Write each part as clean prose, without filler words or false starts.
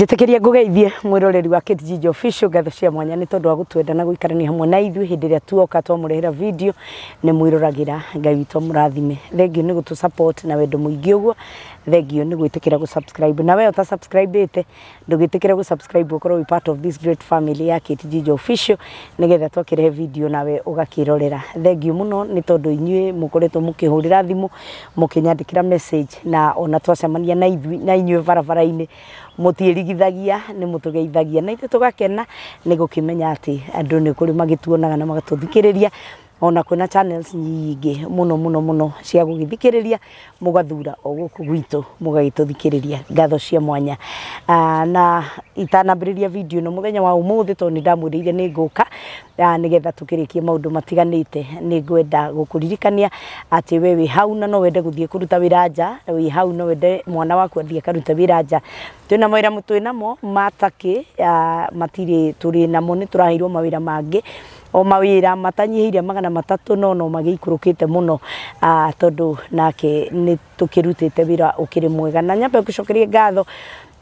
Njitekeria ngugeithie mwiroreri wa KTG Official gatho cia mwanya ni tondu wa gutwenda na guikarania hamwe na ithu hindi ria tuoka twamurehera video ni mwirораgira Ngai witu murathime. Thengio ni gutu support na wendo muingi uguo. Thengio ni gwitikira gu subscribe na we uta subscribe ite ndugitikira gu subscribe ukorwo we part of this great family ya KTG Official nigetha twakirehe video nawe ugakirorera. Thengio muno ni tondu inyue mukoretwo mukihurira thimu mukinyandikira message na ona twacemania na ithu na inyue barabara-ini mutirigithagia ni mutugeithagia na ithu tugakena ni gukimenya ati andu ni kuri magituonaga na magatuthikiriria ona kuna channels nyingi muno cia gugithikiriria mugathura o guku gwitu mugagituthikiriria ngatho cia mwanya na itanambiriria video no muthenya wa umuthi to ni ndamwiriire ni nguka nigetha tukirikie maundu matiganite ni ngwenda gukuririkania ati we wi hau na no wende guthie kuruta wira nja wi hau no wende mwana waku athie karuta wira nja twina mawira mutwinamo mataki matiri turi namo ni turahirwo mawira mangi o mawira matanyihiria magana matatu no magiikurukite muno tondu nake ni tukirutite wira ukiri mwega na nyambe gucokeria ngatho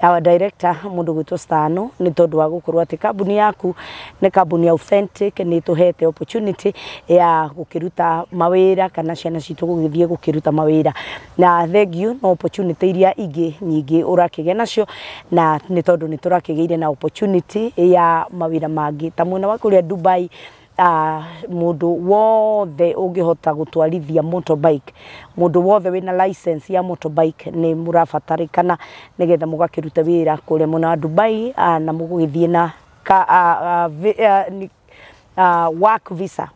our director mundu gwitwo Stano ni tondu wa gukorwo ati kambuni yaku ni kambuni authentic ni tuhete opportunity ya gukiruta mawira kana ciana citu gugithie gukiruta mawira na thengio no opportunity iria ingi nyingi urakige nacio na ni tondu ni turakigeire na opportunity ya mawira mangi ta mwena wa kuria Dubai mundu wothe ungihota gutwarithia motorbike mundu wothe wina license ya motorbike ni murabatarikana nigetha mugakiruta wira kule mwena wa Dubai na mugugithie na work visa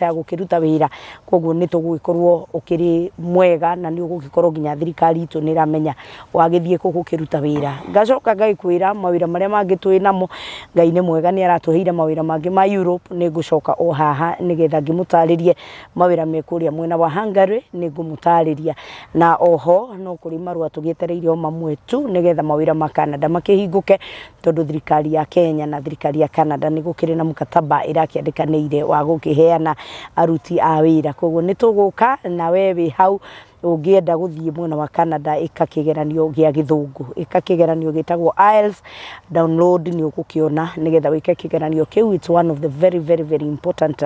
ya gukiruta wira koguo ni tugugikorwo ukiri mwega na ni ugugikorwo nginya thirikari itu ni ramenya wagithie kugukiruta wira ngacoka ngaikwira mawira maria mangi twinamo Ngai ni mwega ni aratuheire mawira mangi ma Europe ni ngucoka o haha nigetha ngimutaririe mawira mekuria mwena wa Hungary ni ngumutariria na oho no kuri marua tugietereire o mamwe tu nigetha mawira ma Canada makihinguke tondu thirikari ya Kenya na thirikari ya Canada ni gukiri na mukataba irakiandikaniire wa gukiheana aruti a wira koguo ni tuguka na wewe hau ungienda guthie mwena wa Canada ikakigeranio gia githungu ikakigeranio gitagwo IELTS download ni ukukiona nigetha wike kigeranio kiu it's one of the very important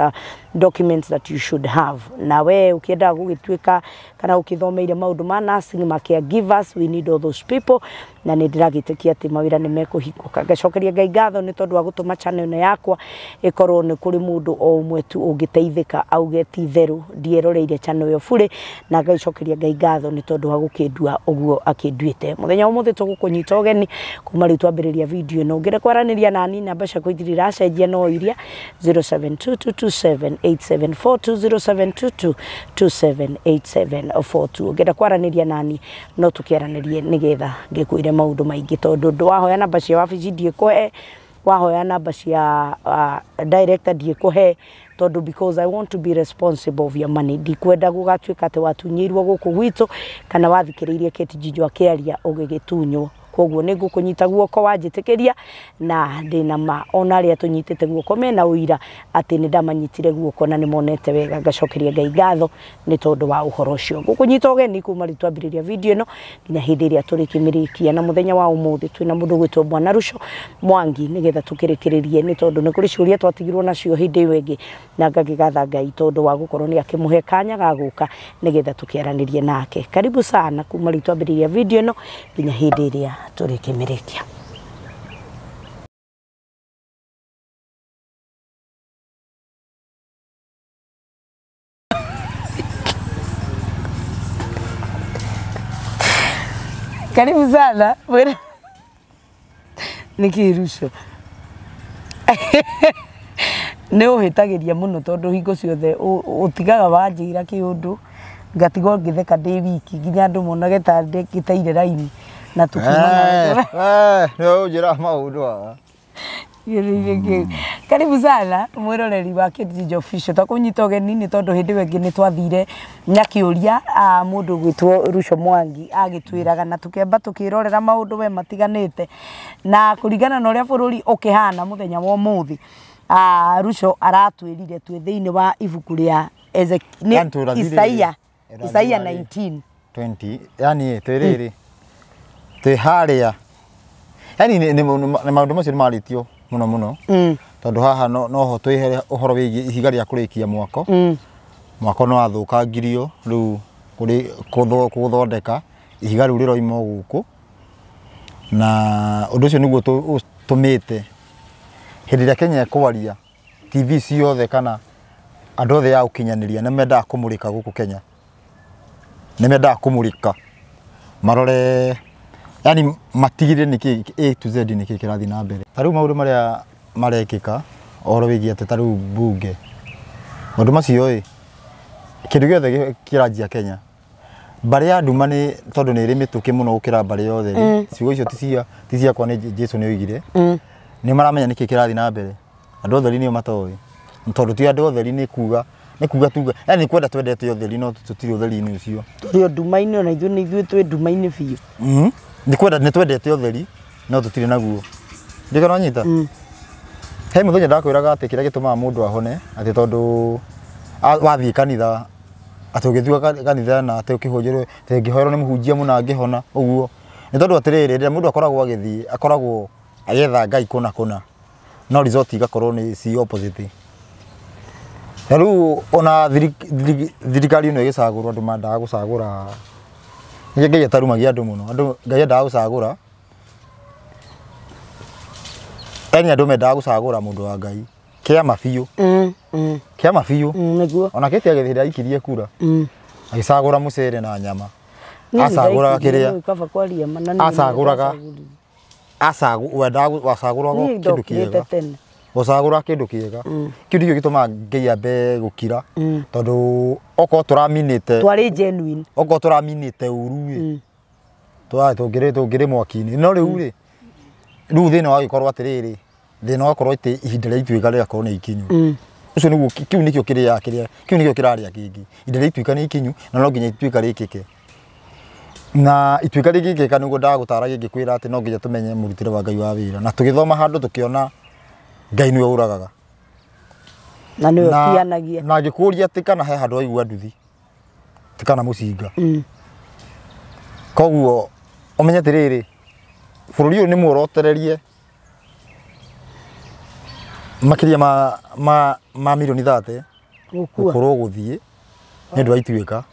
documents that you should have na we ukienda gugitwika kana ukithomeire maundu ma nursing ma caregivers we need all those people na ni ndiragitikia ati mawira ni mekuhikuka ngacokeria Ngai ngatho ni tondu wa gutuma channel yakwa ikorwo ni kuri mundu o umwe tu ungiteithika auge ti theru ndieroreire channel yo bure na ngacokeria Ngai ngatho ni tondu wa gukindua uguo akindwite muthenya umuthi tugukunyita ugeni kuma ri twambiriria video no ngire kwaraniria nani namba cia kuithirira cenjia no iria 0722278742 0722278742 ngire kwaraniria nani no tukiaranirie nigetha ngikuire maundu maingi tondu ndwahoya namba cia wabici ndiekuhe wahoya namba cia director ndiekuhe tondu because I want to be responsible of your money ndikwenda gugatwika ati watunyirwo guku gwitu kana wathikiririe KTG akiaria ugigitunyo koguo ni ngukunyita guoko wanjitikiria na ndina ma ona ria tunyitite guoko mena uira ati ni ndamanyitire guoko na ni monete wega ngacokeria Ngai ngatho ni tondu wa uhoro ucio ngukunyita ugeni kuma ri twambiriria video no nginya hindi ria turikimirikia na muthenya wa umuthi twina mundu gwitwo Bwana Rusho Mwangi nigetha tukirikiririe ni tondu ni kuri ciuria twatigirwo nacio hindi wengi na ngagigatha Ngai tondu wa gukorwo ni akimuhe kanya gaguka nigetha tukiaranirie nake karibu sana kuma ri twambiriria video no nginya hindi ria turikimirikia karibu sana bwana Niki Rusho ne uhitagiria muno tondu hingo ciothe utigaga wanjira kiundu ngatigo ngitheka ndi wiki nginya andu monage ta ngiteire raini na tukimana no njira maundu karibu sana mwiroreri wa KTG Official takunyita ugeni ni tondu hindi wengi ni twathire nyakiuria mundu gwitwo Rusho Mwangi agitwiraga na tukemba tukirorera maundu we matiganite na kuringana na uria bururi ukihana muthenya wa umuthi Rusho aratwirire twi thiini wa ibuku ria Isaia 19 20 yani twiriri twi haria yani ni maundu macio maritio muno tondu haha no ho twihere uhoro wigi ihiga ria kurikia mwako mwako no athukangirio riu kuri kuthondeka ihiga riu riroimo guku na undu ucio niguo tumite hindi ria Kenya kwaria TV ciothe kana andu othe ya ukinyaniria nimenda kumurika guku Kenya nimenda kumurika marore yani matigire niki A to Z niki kirathi na mbere tariu maundu maria marekika ohoro wigie ate tariu bunge maundu macio kindu giothe kiranjia Kenya bari ya nduma ni tondu ni ri mituki muno gukira bari yothe ciugo icio tisia kwa ni Jesu ni oigire ni maramenya niki kirathi na mbere andu otheri ni matoi tondu ti andu otheri ni kuga tuga yani kwenda twendete otheri no tutiri otheri ni ucio turi nduma-ini ona ithuĩ twi nduma-ini biũ ni kwenda ni twendete otheri no tutiri naguo ndikana nyita he muthenya ndakwiraga ati kira gitumaga mundu ahone ati tondu wathie kanitha ati ugithua kanitha na ati ukihunjirwe ati ngihoerwo ni muhunjia muna angihona uguo ni tondu atiriri rĩrĩa mundu akoragwo agithie akoragwo agetha Ngai kuna no result igakorwo ni si opposite riu ona thirikari no igicagurwo andu mandaga gucagura ni Ngai atarumagia andu muno andu Ngai endaga gucagura yani andu mendaga gucagura mundu wa Ngai kiama biũ kiama biũ niguo ona kiti agithira ikirie kura agicagura mucere na nyama acaguraga kiria acaguraga wacaguraga kindu kiega gucagura kindu kiega kindu gio gituma Ngai ambe gukira tondu oko turaminite twari genuine oko turaminite uru tungire mwaki-ini no riu thina wagikorwo atiriri thina wakorwo iti ihinda ria ituika riakorwo ni ikinyu ucio niguo kiu nikio kiu nikio kiraria kingi ihinda ria ituika ni ikinyu na no nginya ituika rikike na ituika rikike niguo ndagutaragia ngikwira ati no nginya tumenye murutire wa Ngai wa wira na tugithoma handu tukiona Ngai niwe uragaga na niwe kianagia na ngikuria ati kana he handu aigua nduthi ti kana mucinga koguo umenye atiriri bururi uyu ni muorotererie makiria ma milioni 30 gukorwo guthie ni ndu aituika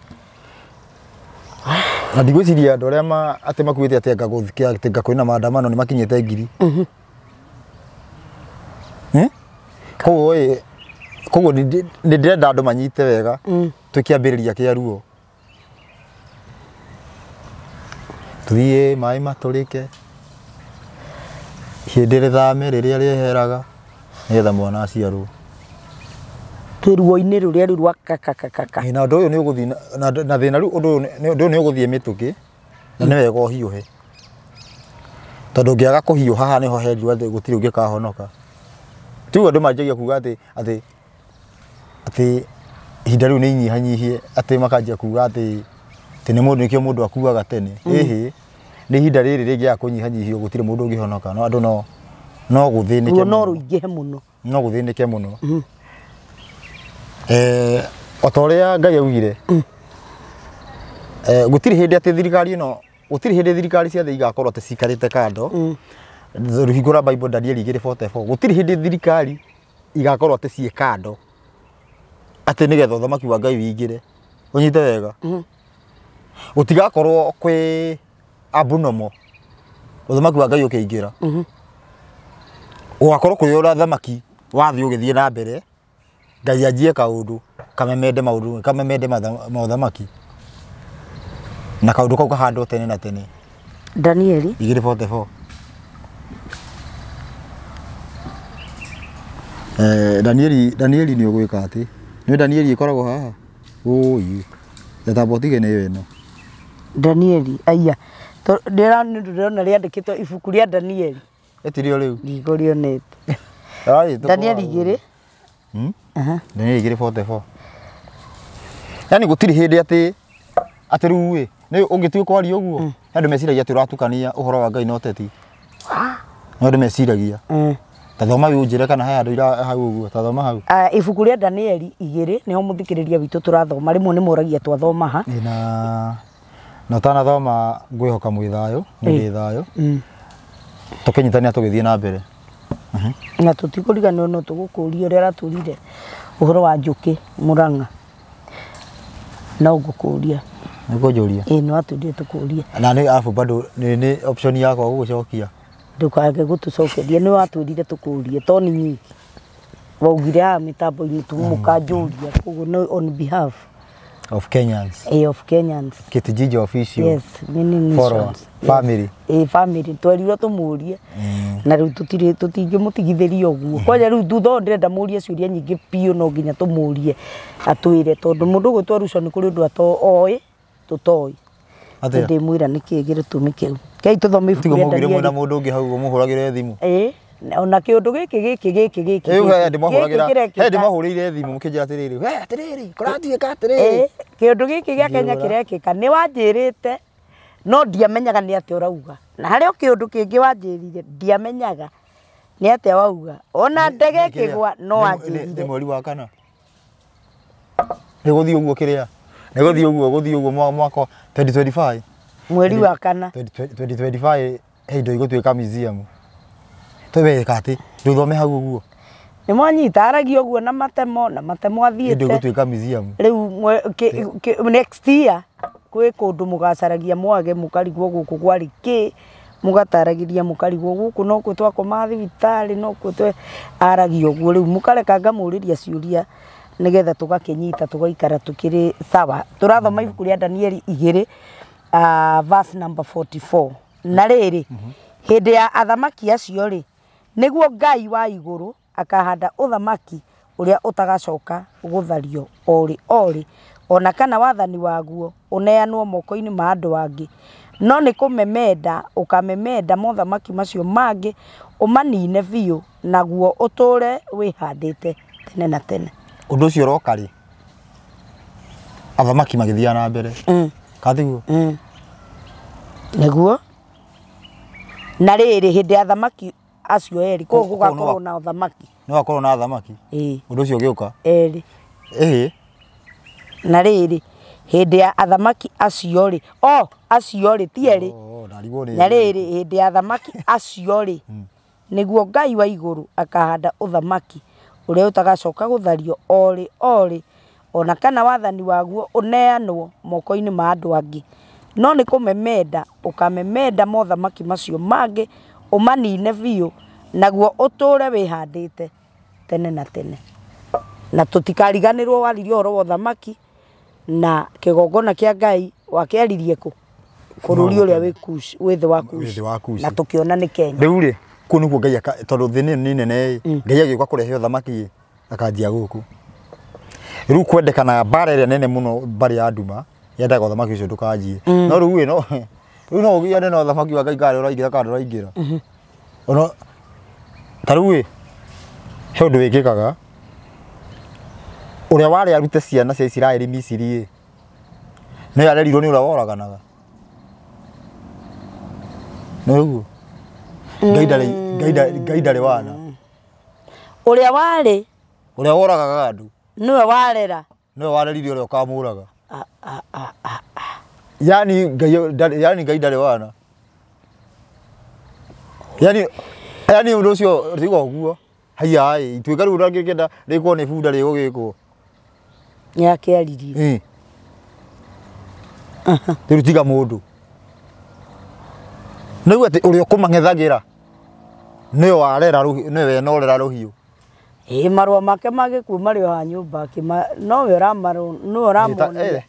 na ndigwiciria andu aria ati makuite ati ngaguthia ati ngakoina maandamano ni makinyete ngiri koguo ni ndirenda andu manyite wega tukiambiriria kiaruo tuthie mai maturike hindi rithame riria rieheraga nigetha mwana aciarwo twiruo-ini ruria ru rwa kakakaka na ndu uyu ni uguthie na thina ru ndu uyu ni uguthie mituki na ni wega uhiuhe tondu ngiaga kuhiuha haha niho henjua gutiri ungikahonoka tu andu manjagia kuga ati ihinda riu ni inyihanyihie ati makanjia kuga ati ni mundu nikio mundu akuaga tene hihi ni ihinda riri ringiaga kunyihanyihio gutiri mundu ungihonoka no andu no guthinike no ruingihe muno no guthinike muno otoria Ngai augire gutiri hindi ati thirikari no gutiri hindi thirikari ciathe igakorwo ati cikarite kando ruhingura Bible Daniel 2:44 gutiri hindi thirikari igakorwo ati cie kando ati nigetha uthamaki wa Ngai wingire unyite wega utigakorwo kwi abunomo uthamaki wa Ngai ukiingira ugakorwo kuri ura thamaki wathi ugithie na mbere Ngai anjie kaundu kamemende mauthamaki na kaundu kau kahandwo tene na tene Daniel 2:44 Daniel ni ugwika ati ni Daniel ikoragwo haha uyu tabotige ni weno Daniel aya ndirona riandikitwo ibuku ria Daniel etirio riu ngigorionete Daniel 2 Daniel 2:44 yani gutiri hindi ati riu ni ungitua kwari uguo andu meciragia ati uratukania uhoro wa Ngai na uteti no andu meciragia tathoma unjire kana he andu ira hau uguo tathoma hau ibuku ria Daniel 2 niho muthikiriria witu turathoma rimwe ni moragia twathoma ha na tana thoma ngwihoka mwithayo ni thayo tukinyitania tugithie na mbere na tutikuriganwo no tugukuria uria raturire uhoro wa njuki Murang'a na ugukuria nigujuria no atundire tukuria na ni afu bado ni option yako gugucokia ndukage gutucokeria ni waturire tukuria to ni nyingi waugire mitambo-ini tumukanjuria koguo no on behalf of Kenyans of Kenyans Kitijiji official yes meaning yes. Family family twerirwo tumurie na riu tutingimutigithiria uguo kwaja riu thutha ndirenda murie ciuria nyingi piu no nginya tumurie atwire tondu mundu gutwaruca ni kuri undu oi tutoi ati mwira niki gitumi kiu kai tuthome ibuku rĩa ndari na mundu ungi hau muhuragire thimu ona kiundu giki ndimahurire thimu mukinjira atiriri kuratuika atiriri kiundu giki gia Kenya kirekika ni wanjirite no ndiamenyaga ni ati urauga na hario kiundu kingi wanjirire ndiamenyaga ni ati wauga ona ndege kigwa no wanjirire mweri wa kana niguthii uguo kiria niguthii uguo mwaka 2025 mweri wa kana 2025 heindo igutwika museum tweka ati nduthome hau uguo ni mwanyita aragio uguo na matemo athiete ndio gutwika museum riu next year kwi kundu mugacaragia mwage mukarigwo guku gwari ki mugataragiria mukarigwo guku no kwe twakoma thibitari no kwe twe aragio uguo riu mukareka ngamuriria ciuria nigetha tugakinyita tugaikara tukiri sawa turathoma ibuku ria Danieli 2 verse number 44 na riri hindi ya athamaki acio ri niguo Ngai wa iguru akahanda uthamaki uria utagacoka guthario ori ona kana wathani waguo uneanwo moko-ini ma andu angi no ni kumemenda ukamemenda mothamaki macio mangi umanine biu naguo uture wihandite tene na tene undu ucio roka ri athamaki magithia na mbere kathiguo niguo na riri hindi athamaki acio eri ko gugakorwo na uthamaki no akorwo na athamaki undu ucio giuka na riri hindi ya athamaki acio ri acio ri tieri na riri hindi ya athamaki acio ri niguo Ngai wa iguru akahanda uthamaki uria utagacoka guthario ori ona kana wathani waguo uneanwo moko-ini ma andu angi no ni kumemenda ukamemenda mothamaki macio mangi umanine biu naguo uture wihandite tene na tene na tutikariganirwo waririo horo wa thamaki na kigongona kia Ngai wakiaririe ku bururi uria withe wa Kushi na tukiona ni Kenya riu ri ku niguo Ngai tondu thini ni nene Ngai agioka kurehe thamaki akanjia guku riu kwendekana bara ria nene muno bari ya nduma yendaga thamaki ucio ndukanjie no riu no ugiane no thamaki wa Ngai kare uraingira kana uraingira ono tarui he undu wikikaga uria wari arute ciana cia Isiraeli Misiri no yarerirwo ni uria woraganaga no uguo Ngai ndari wana uria wari uria woragaga andu niwe warera niwe wareririe uria ukamuraga yani Ngai ndari wana yani undu ucio tigo guo haya itwika riu rangikenda rikwo ni bunda rigugikwo yake aririe riu tiga mundu niwe ati uria kumang'ethagira niwe warera niwe norera ruhiu marua make magikuo mari ha nyumba no we ramaru no ramone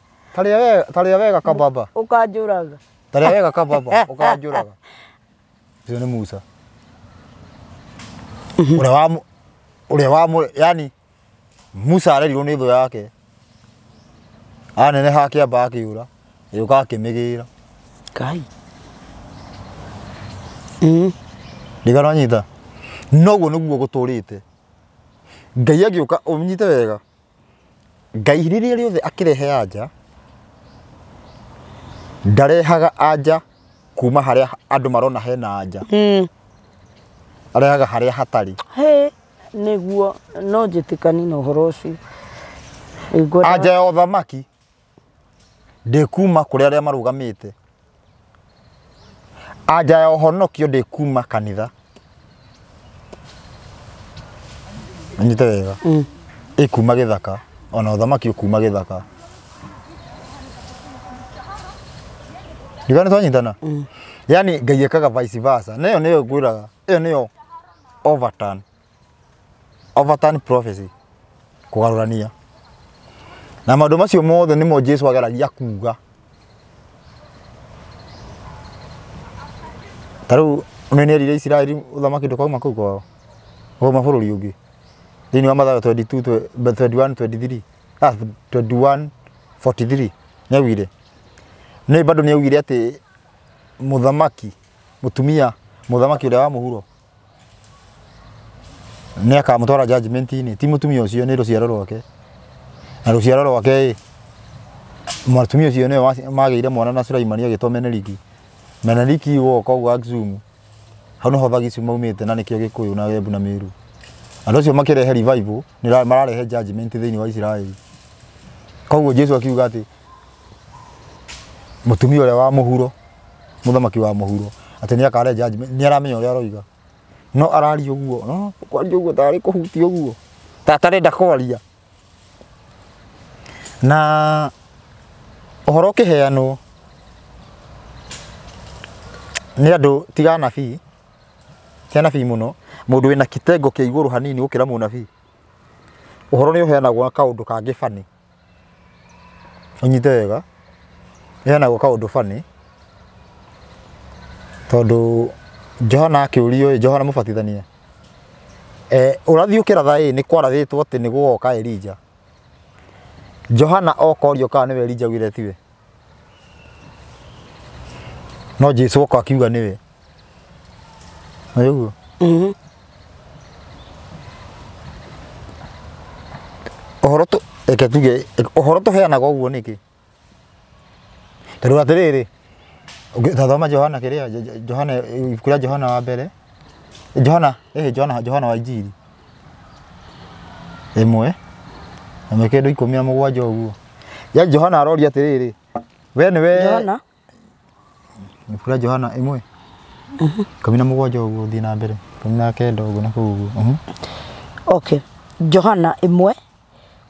taria wega kababa ukanjuraga taria wega kababa ukanjuraga cio ni Musa uria wa yani Musa arerirwo ni thu yake anene hake amba akiura yuka akimigira Ngai ndigana nyita noguo niguo guturite Ngai agiuka unyite wega Ngai riria riothe akirehe anja ndarehaga anja kuma haria andu marona hena anja arehaga haria hatari niguo no njitikani no horo ucio anja ya uthamaki ndikuma kuri aria marugamite anja ya honokio de kuma kanitha nyite wega ikuma githaka ona uthamaki ukuma githaka ndigana twanyitana yani Ngai ekaga vice versa neyo ngwiraga iyo niyo overturn prophecy kugarurania na maundu macio mothe nimo Jesu ageragia kuga taru nene rire Israeli uthamaki ndukauma kuu kwao o mabũrũri ũngĩ thĩinĩ wa Mathayo 21:43 nĩaugire nĩ bado nĩaugire atĩ mũthamaki mũthamaki ũrĩa wa mũhuro nĩ akamũtwara judgment-inĩ ti mũtumia ũcio nĩ rũciaro rwake na rũciaro rwake mũtumia ũcio nĩwe magĩire mwana na Sulaimani agĩtwo Meneliki woka ũguo Akisumu hau nĩho Thagisumu maumĩte na nĩkĩo Gĩkũyũ na Embu na Mĩrũ andũ acio makĩrehe revival nĩ mararehe judgment thĩinĩ wa Israeli koguo Jesu akiuga atĩ mũtumia ũrĩa wa mũhuro mũthamaki wa mũhuro atĩ nĩ akarehe judgment nĩ aramenya ũrĩa aroiga no araria ũguo no kwaria ũguo tarĩ kũhutia ũguo tatarenda kwaria na ũhoro ũkĩheanwo nĩ andũ tiga nabii tia nabii mũno mũndũ wĩna kitengo kĩa igũrũ hanini gũkĩra mũnabii ũhoro nĩ ũheanagwo na kaũndũ kangĩ bani ũnyite wega ũheanagwo kaũndũ bani tondũ Johana akĩũrio Johana mũbatithania ũrathiĩ ũkĩratha nĩ kwarathĩtwo atĩ nĩ gũgoka Elija Johana okorio kana nĩwe Elija gwire tiwe no Jesu oka akiuga niwe ayugo ohoro to heana go uguo niki tondũ atiriri ũngĩthoma Johana kĩrĩa Johana Johana wa mbere Johana wa Injili ĩmwe na kĩndũ 17 ũguo ya Johana aroria atiriri we niwe Johana Nifura Johana imwe. 17 uguo thi na mbere. 19 uguo na kuguo. Okay. Johana imwe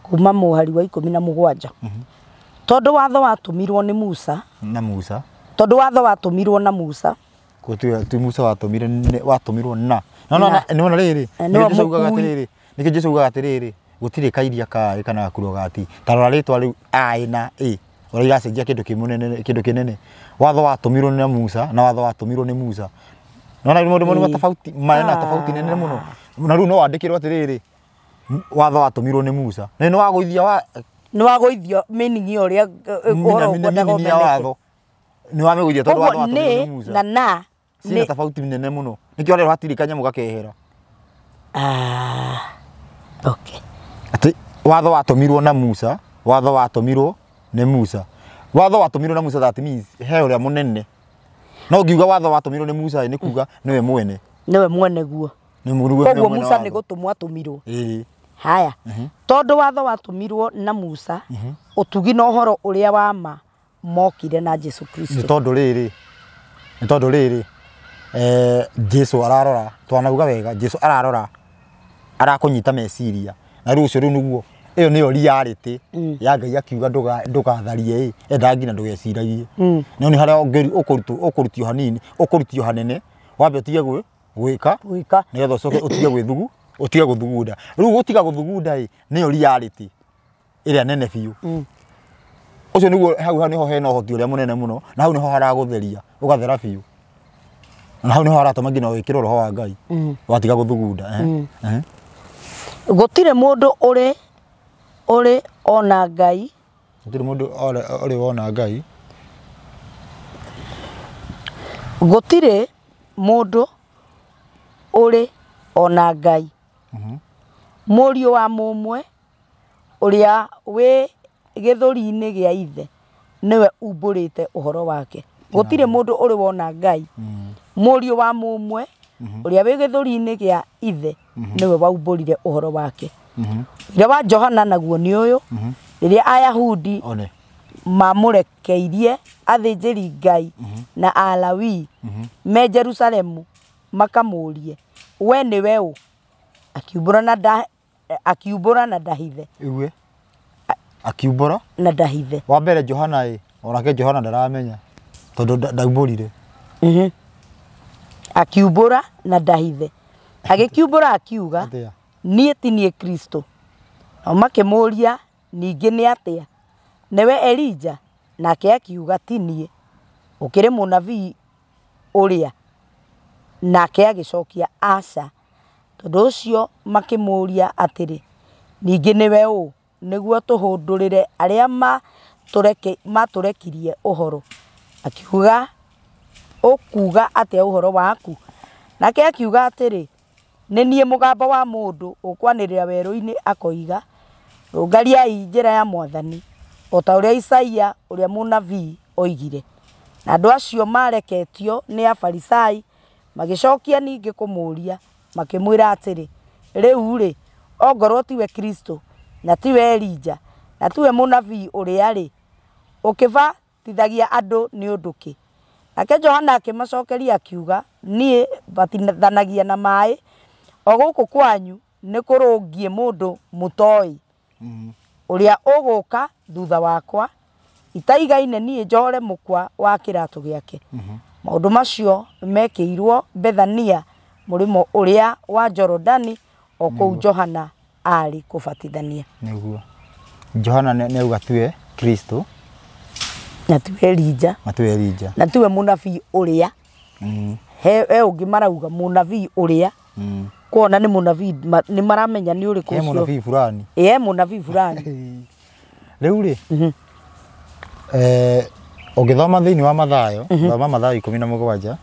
kuma muhari wa 17. Tondu watho watumirwo ni Musa. Na Musa. Tondu watho watumirwo na Musa. Tu Musa watumirwo na. No riri. Niki Jesu ugaga atiriri. Gutire kairia kae kana kuroga ati. Tarora ritwa riu A na E. Ora iracenjia kindu kinene watho watumirwo ni Musa na watho watumirwo ni Musa nona mundu tofauti maana tofauti nene muno na riu no wandikirwo atiriri watho watumirwo ni Musa ni wagũithio meaning uria uhoro ukodaga watho ni wamegũithia tondu watho watumirwo ni Musa na ni tofauti nene muno nikio rero hatirikanya mugakehera okay ati watho watumirwo na Musa watho watumirwo ni Musa watho watumirwo na Musa that means he uria munene no ngiuga watho watumirwo ni Musa ni kuga niwe mwene guo koguo Musa ni gutumwa atumirwo haya tondu watho watumirwo na Musa utugi na uhoro uria wa ma mokire na Jesu Kristo ni tondu riri Jesu ararora twanauga wega Jesu ararora arakunyita meciria na riu ucio riu niguo iyo niyo reality ya Ngai akiuga ndugatharie enda ngina ndugeciragie no ni haria ongeri ukurutio hanini ukurutio hanene wambe utige gwika nigetha ucoke utige guthugunda riu gutiga guthugunda niyo reality iria nene biu ucio niguo hau niho hena uhoti uria munene muno na hau niho haragutheria ugathera biu na hau niho haratuma ngina wikire roho wa Ngai watiga guthugunda gutire mundu uri ona Ngai gutire mundu uri ona Ngai gutire mundu uri ona Ngai Mũriũ wa mũmwe uria wi githuri-ini gia ithe niwe umbũrĩte uhoro wake gutire mundu uri wona Ngai Mũriũ wa mũmwe uria wi githuri-ini gia ithe niwe waumbũrire uhoro wake ira wa Johana naguo ni uyu riria Ayahudi mamurekeirie athĩnjĩri Ngai na Alawii me Jerusalemu makamurie we nĩwe ũ akiumbũra na ndahithe iwe akiumbũra na ndahithe wa mbere Johana onake Johana ndaramenya tondu ndaumburire akiumbũra na ndahithe agikiumbũra akiuga niĩ ti niĩ Kristo na makĩmũria ningĩ nĩ atĩa newe Elija nake akiuga ti niĩ ũkĩrĩ mũnabii ũrĩa nake agĩcokia aca tondũ ũcio makĩmũria atĩrĩ ningĩ nĩwe ũ nĩguo tũhũndũrĩre arĩa matũrekirie ũhoro akiuga ũkuga atĩa ũhoro waku nake akiuga atĩrĩ nĩ niĩ mũgambo wa mũndũ ũkwanĩrĩra werũ-inĩ akoiga rũngariai njĩra ya Mwathani o ta ũrĩa Isaia ũrĩa mũnabii oigire na andũ acio mareketio nĩ Afarisai magĩcokia ningĩ kũmũria makĩmwĩra atĩrĩ rĩu-rĩ ongorwo tiwe Kristo na tiwe Elija na tiwe mũnabii ũrĩa rĩ ũkĩbatithagia andũ nĩ ũndũ kĩ nake Johana akĩmacokeria akiuga niĩ batithanagia na maĩ o gũkũ kwanyu nĩ kũrũngie mũndũ mũtoi ũrĩa ũgũka thutha wakwa itaigaine niĩ njohore mũkwa wa kĩratũ gĩake maũndũ macio mekĩirwo Bethania mũrĩmo ũrĩa wa Jorodani o kũu Johana arĩ kũbatithania nĩguo Johana nĩauga tiwe Kristo na tiwe Elija na tiwe mũnabii ũrĩa he ũngĩ marauga mũnabii ũrĩa kuona nĩ mũnabii nĩ maramenya nĩ ũrĩkũ ũcio mũnabii fulani mũnabii fulani rĩu rĩ ũngĩthoma thĩinĩ wa Mathayo thoma Mathayo 17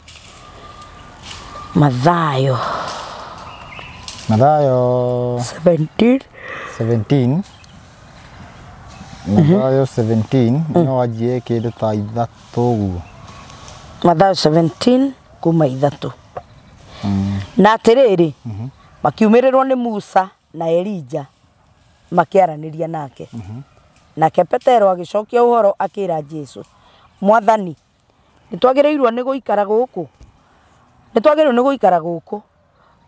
Mathayo 17 Mathayo 17 no wajie kĩndũ ta ithatũ ũguo Mathayo 17 kuma ithatũ na atĩrĩrĩ makiumĩrĩrwo nĩ Musa na Elija makĩaranĩria nake nake Petero agĩcokia ũhoro akĩra Jesu Mwathani nĩtwagĩrĩirwo nĩ gũikara gũkũ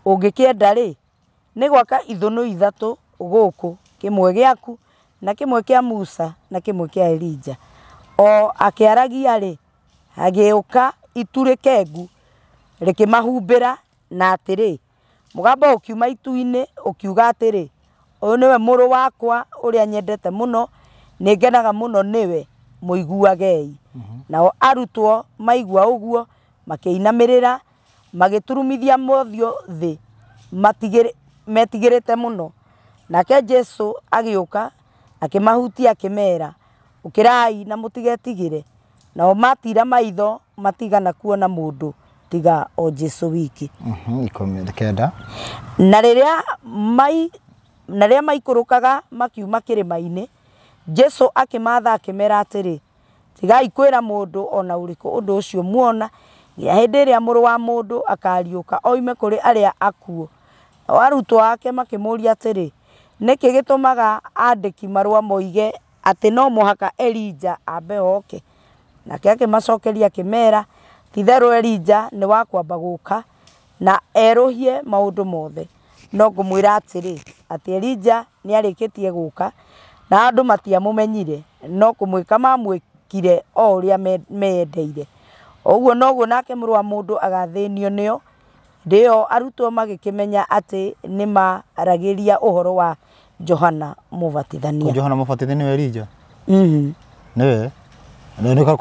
ũngĩkĩenda rĩ nĩ gwaka ithũnũ ithatũ gũkũ kĩmwe gĩaku na kĩmwe kĩa Musa na kĩmwe kĩa Elija o akĩaragia rĩ agĩũka itu rĩkengu rĩkĩmahumbĩra na atĩrĩ mũgambo ũkiuma itu-inĩ ũkiuga atĩrĩ ũyũ nĩwe mũrũ wakwa ũrĩa nyendete mũno nĩngenaga mũno nĩwe mũiguagei nao arutwo maigua ũguo makĩinamĩrĩra magĩturumithia mothiũ thĩ metigĩrĩte mũno nake Jesu agĩũka akĩmahutia akĩmera ũkĩrai na mũtigetigĩre nao matira maitho matigana kuona mũndũ tiga o Jesu wiki na rĩrĩa maikũrũkaga makiuma kĩrĩma-inĩ Jesu akĩmatha akĩmera atĩrĩ tigai kwĩra mũndũ ona ũrĩkũ ũndũ ũcio muona ya hĩndĩ ĩrĩa mũrũ wa mũndũ akariũka oime kũrĩ arĩa akuũ nao arutwo ake makĩmũria atĩrĩ nĩkĩ gĩtũmaga andĩki marũa moige atĩ no mũhaka Elija ambe oke nake akĩmacokeria akĩmera ti-itherũ Elija nĩ wa kwamba gũka na erũhie maũndũ mothe no ngũmwĩra atĩrĩ atĩ Elija nĩ arĩkĩtie gũka na andũ matiamũmenyire no kũmwĩka mamwĩkire o ũrĩa meyendeire ũguo noguo nake mũrũ wa mũndũ agathĩnio nĩo ndĩo arutwo magĩkĩmenya atĩ nĩ maragĩria ũhoro wa Johana Mũbatithania nĩwe Elija nĩwe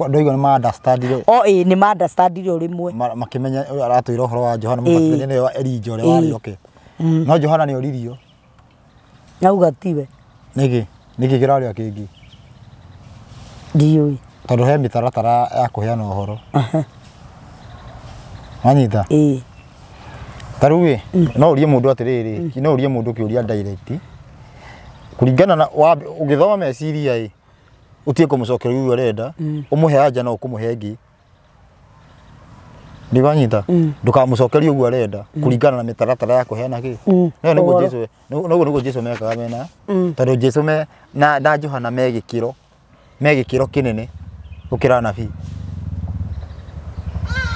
ndoiga nĩ ma-understandire nĩ ma-understandire ũrĩmwe makĩmenya aratwĩra ũhoro wa Johana Mũbatithania nĩwe Elija ũrĩa warĩ oke no Johana nĩ oririo nauga tiwe nĩkĩ kĩrarĩa kĩngĩ ndiũĩ tondũ he mĩtaratara ya kũheana ũhoro wanyita ta rĩu no ũrie mũndũ atĩrĩrĩ no ũrie mũndũ kĩũria direct kũringana na ũgĩthoma meciria utie kũmũcokeria ũyũ ũrenda ũmũhe anja no ũkũmũhe ĩngĩ ndĩwanyita ndũkamũcokeria ũguo arenda kũringana na mĩtaratara ya kũheana kĩ nĩguo Jesu mekaga mena tondũ Jesu na Johana me gĩkĩro me gikiro kinene gukira nabii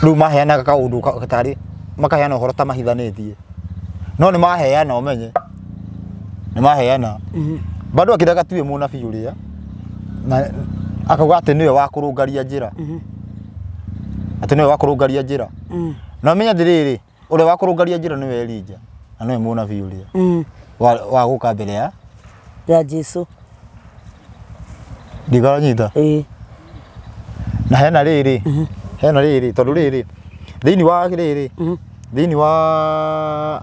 riu maheanaga kaundu katari makaheana uhoro ta mahithanitie no ni maheana umenye ni maheana bado akitaka tuwe munabii uria na akauga ati niwe wa kurungaria njira ati niwe wa kurungaria njira na menya ndiriri uria wa kurungaria njira niwe Elija na niwe munabii uria wa guka mbere ya Jesu ndiganyita na hena riri tondu riri thiini wa riri thiini wa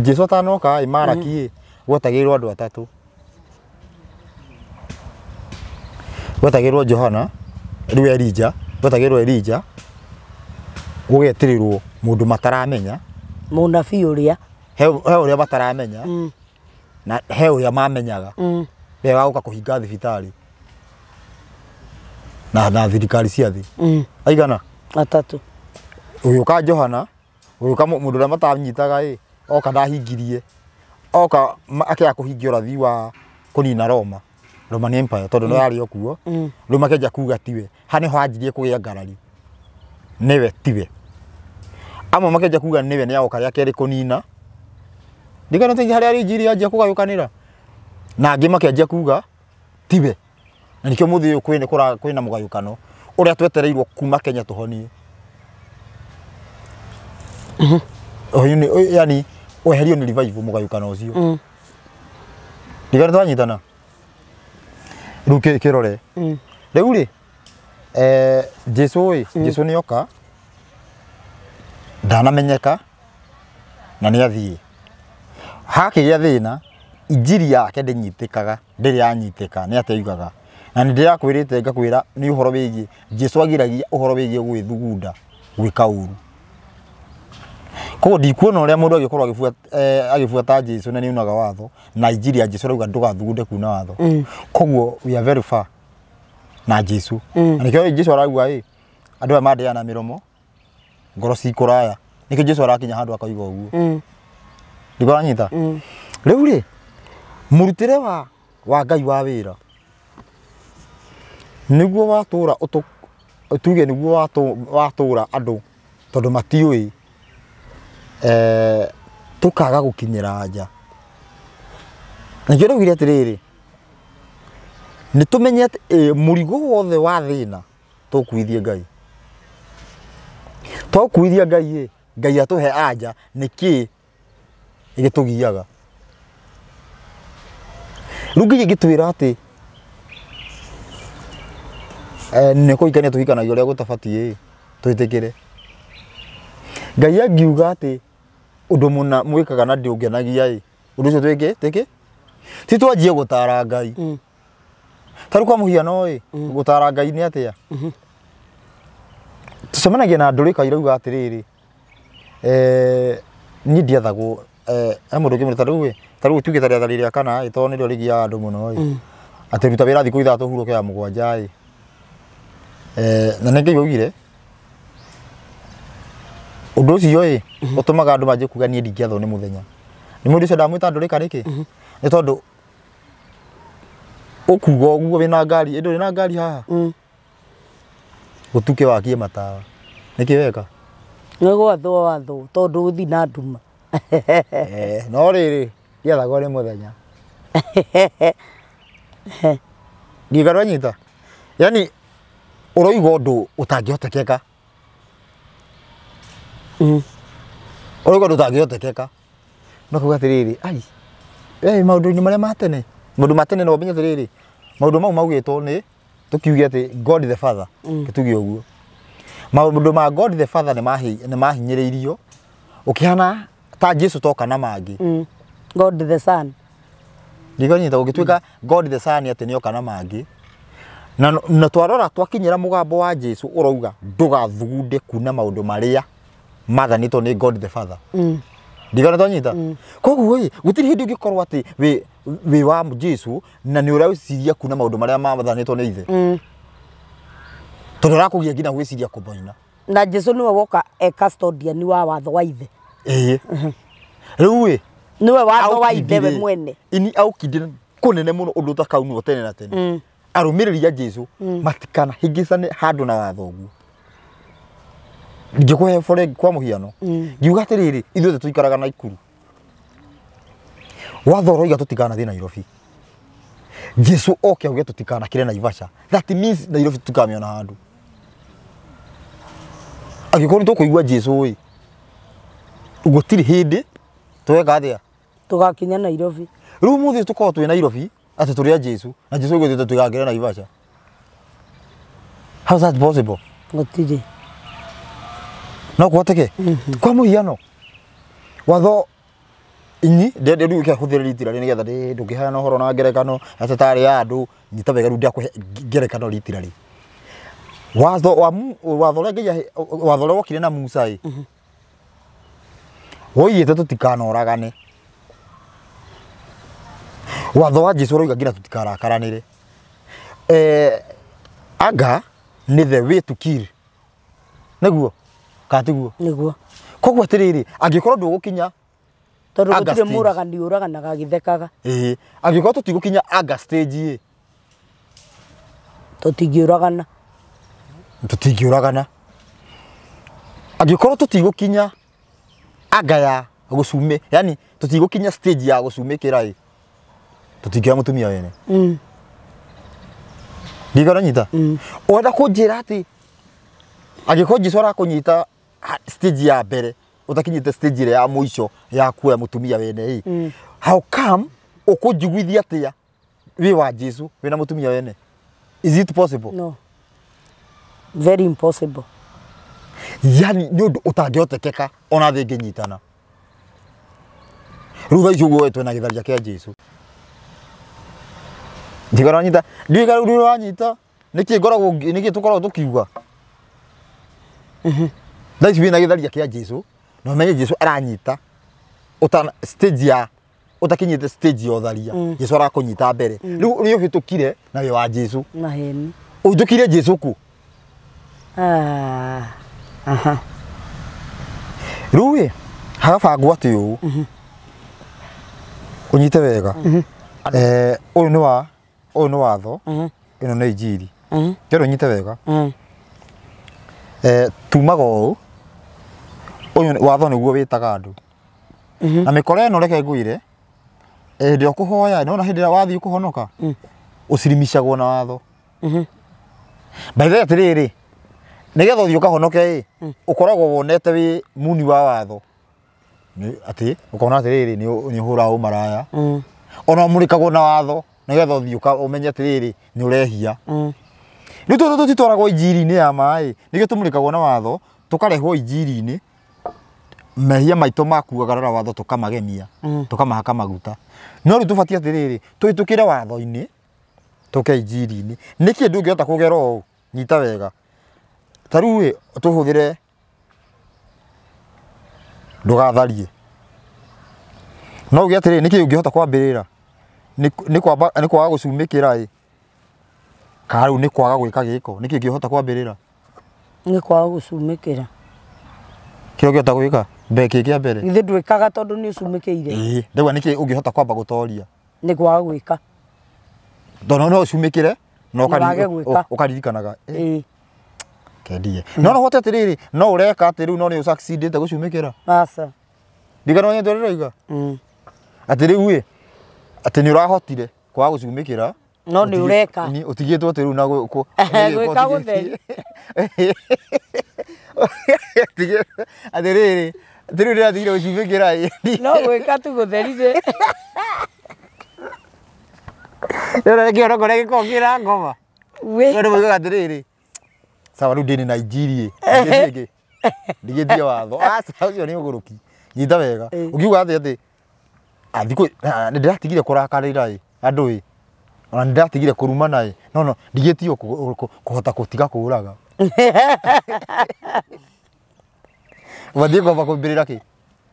Jesu atanoka Maraki gwetagirwo andu atatu gwetagirwo Johana riu Elija gwetagirwo Elija gugetirirwo mundu mataramenya munabii uria he uria bataramenya na he uria mamenyaga we waguka kuhinga thibitari na thirikari cia thi aigana atatu uyu ka Johana uyu ka mundu uria matanyitaga oka ndahingirie oka akia kuhingia urathi wa kunina Roman Empire tondu no yari okuo riu makenja kuga tiwe hani ho anjirie kugia ngarari niwe tiwe amwe makenja kuga niwe ni agoka ria keri kunina ndigana tengi hari ari njiri anjia kugayukanira na angi makenja kuga tiwe na nikio muthi uyu kwina mugayukano uria twetereirwo kuma Kenya tuhonie yani weherio ni revive mugayukano ucio ndigana twanyitana riu kirore riu ri Jesu ni oka ndanamenyeka na ni athie hakigia thina injiri yake ndinyitikaga ndiri anyiteka ni ateugaga na ni ndirakwirite ngakwira ni uhoro wigi Jesu agiragia uhoro wigi gwithugunda gwika uru ko ndikuona uria mundu agikorwo agifuata Jesu na ni unaga watho na injiri ya Jesu rauga ndugathugunde kuna watho koguo we are very far na Jesu nikio Jesu arauga andu amandeana miromo ngoro cikuraya nikio Jesu arakinya handu akaiga uguo ndiko anyita riu ri murutire wa Ngai wa wira niguo watura utuge niguo watura andu tondu matiui tukaga gukinyira nja nikio riu atiriri nitumenyete murigo wothe wa thina tukuithie Ngai tukuithia Ngai Ngai atuhe anja niki igitugiaga rugi gitwira ati neko ikania tuhikanagia uria gutabatie twitikire Ngai angiuga ati undu muna mwikaga na ndiungenagia undu ucio twike ti twanjie gutara Ngai taru kwa muhiano gutara Ngai ni atia tucemanagia na ndurika irauga atiriri ni ndiathagwo mundu kimwe taru tuge tari kana ito ni rio rigia andu muno ati ruta wira thiku ithatu huruke ya mugwanja na nenge yogire undu ucio utumaga andu manje kuga ni ndingiathwo ni muthenya ni mundu ucio ndamwita ndurika riki ni tondu ukuga uguo wina ngari ndu na ngari haha gutuke wakie matawa niki weka Nigwathwo watho tondu uthi na nduma no riri ndiathagwo ni muthenya ndigaro nyita yani uroiga undu utangiotekeka uroiga undu utangiotekeka no kuga atiriri ai maundu ni maria matene mundu matene no binya atiriri maundu mau maugitwo ni tukiuge ati God the Father kituge uguo maundu ma God the Father ni mahinyiriirio ukihana ta Jesu toka na mangi God the Son ndiganyita ugituika God the Son ati ni oka na mangi na twarora twakinyira mugambo wa Jesu urauga ndugathugunde kuna maundu maria mathanitwo ni God the Father ndigana twanyita koguo gutiri hindi ungikorwo ati we wa Jesu na ni uria wiciria kuna maundu maria mathanitwo ni ithe tondu rakugia ngina gwiciria kuboina na Jesu niwe woka custodian wa watho wa ithe riu niwe watho wa ithe we mwene ini aukindire kunene muno undu takaunu tene na tene arumirĩria Jesu matikana hingicane handu na watho guo ngikuhe fore kwa muhiano ngiuga atiriri ithuothe tuikaraga na ikuru watho roiga tutikana thina Nairobi Jesu oke auge tutikana kire Naivasha that means Nairobi tukamiona handu agikoni tukuigua Jesu oi ugotiri hindi twega atia tugakinya Nairobi riu muthi tukoo twi Nairobi ati turia Jesu na Jesu ugo tugagira Naivasha how that possible gotiri no kwateke kwa muhiano watho inyi ndende riu kihuthira ritira ni getha ndukihana horo na ngerekano atatari ya andu nyitabega riu ndiakwe ngerekano ritira ri watho lengeja watho wokire na Musa i woiyete tutikanoragane watho wa Jesu roiga ngira tutikarakanire aga ni the way to kill neguo katiguo niguo kogwa atiriri angikorwo ndugukinya tondu gutire muragani uraganaga githekaga angikorwo tutigukinya aga stage tutingiuragana angikorwo tutigukinya aga ya gucume yani tutigukinya stage ya gucumikira tutingia mutumia wene ndigora nyita oda kunjira ati angikorwo Jesu arakunyita stage ya mbere utakinyite stage ya muico ya kuya mutumia wene how come ukujiguithia atia wi wa Jesu wena mutumia wene is it possible no very impossible yani ni undu utangiotekeka ona thingi nyitana ruga icio gwetwe na githaria kia Jesu ndigara nyita ndigara ru wanyita niki ngoragwo niki tukoragwo tukiuga Thaici wina githaria kia Jesu no menye Jesu aranyita utana stage ya utakinyite stage ya utharia Jesu arakunyita mbere riu ni uhitukire na we wa Jesu na heni uhitukire Jesu ku riu hagabangwo ati uu unyite wega uyu ni watho ino ni injiri kero nyite wega tumaga uu uyu watho niguo witaga andu na mikore no reke nguire ndio kuhoya no na hindi ya wathi kuhonoka ucirimicagwo na watho by the way atiriri nigetha uthio kahonoke ukoragwo wonete wi muni wa watho ni ati ukona atiriri ni hura umaraya ona murikagwo na watho nigetha uthio umenye atiriri ni urehia riu tu tutitwaragwo injiri-ini ya mai nigio tumurikagwo na watho tukarehwo injiri-ini mehia maito makuagarara watho tukamagemia tukamahaka maguta no riu tubatie atiriri tuitukire watho-ini tuke injiri-ini niki ndungihota kugera uu nyita wega taru tuhuthire ndugatharie no uge atiriri niki ungihota kwambirira ni kwaga gucumikira karu ni kwaga gwika giko niki ngihota kwambirira ni kwaga gucumikira kio ngihota gwika mbeki kia mbere ithe ndwikaga tondu ni ucumikire ndegwa niki ungihota kwamba gutoria ni kwaga gwika ndono no ucumikire no ukaririkanaga kendie no no hote atiriri no ureka ati riu no ni usucceedete gucumikira asa ndigana onye ndoriroiga atiriu ati ni urahotire kwaga gucumikira no ni ureka ni utigitwo ati riu na gwika gutheri atiriri atiru ndiratigire gucumikira no gwika tu gutherire Yora ngiona kore gikokira ngoma. We. Yora muga atiriri. Sawa riu ndini na injiri ngi. Ndigithie watho. Sawa ucio ni uguruki. Nyita wega. Ukiuga ati athiku ndiratigire kurakarira andu ona ndiratigire kurumana no ndigitio kuhota gutiga kuraga. Wathie kwamba kumbirira ki?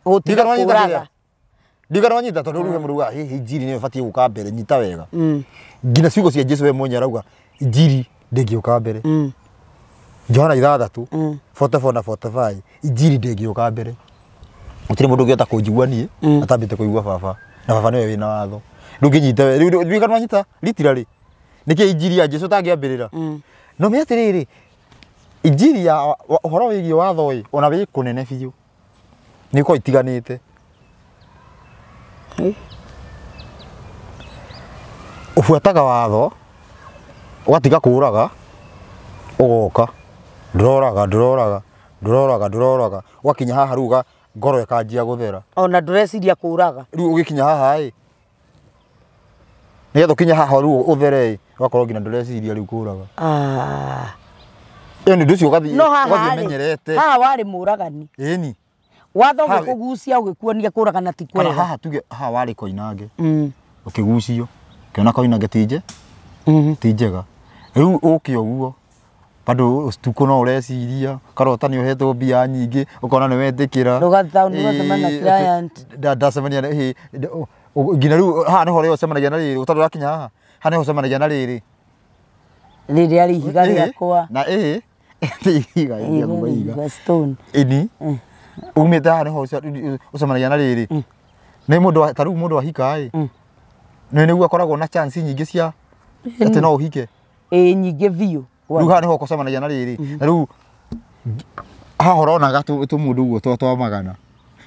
Gutiga kuraga. Ndigana wanyita tondu ruge muruga injiri ni batie guka mbere nyita wega ngina ciugo cia Jesu we mwenye arauga injiri ndingiuka mbere Johana 6 44 na 45 injiri ndingiuka mbere utire mundu ngiota kunjigua nie atambite kuigua baba na baba niwe wina watho nduginyite we ndigana wanyita literally niki injiri ya Jesu tangiambirira no me atiriri injiri ya uhoro wigi watho ri ona wi kunene biu niko itiganite ufuataga watho ugatiga kuraga ugoka nduroraga ugakinya haha ruga ngoro ikanjia guthera ona ndureciria kuraga riu ugikinya haha nigetha ukinya haha riu uthere ugakorwo ngina ndureciria riu kuraga iyo ni nducio ugathi menyerete haha wari muragani ĩni watho gikugucia ugikuonia kuragana ti kwega haha tuge haha wari koinange ukigucio kiona koinange ti njega riu uki uguo bado stuko no ureciria karota ni uhetwo mbia nyingi ukona ni wendikira rugatha ni wacemana client ndacemania ngina riu haha niho rĩo cemanagia na rĩrĩ ũtarĩ wakinya haha niho cemanagia na rĩrĩ ari ihiga rĩakwa na ihiga ihiga stone ini umite haha niho ucemanagia na rĩrĩ nĩ mũndũ ta rĩu mũndũ ahika nĩguo akoragwo na chance nyingĩ cia atĩ no ũhike nyingĩ biũ riu haha niho ũcemanagia na rĩrĩ na riu haha ũronaga tũmũndũ ũguo twa magana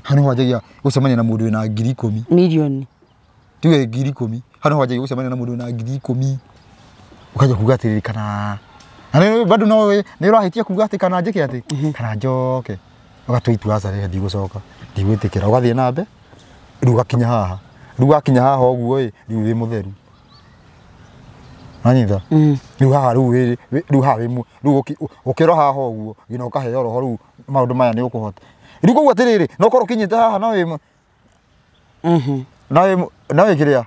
haha niho wanjagia gũcemania na mũndũ wĩna 10,000 milioni tuge 10,000 haha niho wanjagia gũcemania na mũndũ wĩna 10,000 ukaja kuga atĩrĩrĩ kana na bado no nĩ ũrahitia kuga atĩ kana njĩke atĩ kana njoke ũgatũitua aca rĩrĩa ndigũcoka ndigwĩtĩkĩra ũgathiĩ na mbe riu ũgakinya haha riu wakinya haha ũguo riu wĩ mũtheru anyitha riu haha riu haha riu ũkĩro haha ũguo ngina ũkaheo roho riu maũndũ maya nĩ ũkũhota riu koguo atĩrĩrĩ no korwo ũkinyĩte haha na wĩ kĩrĩa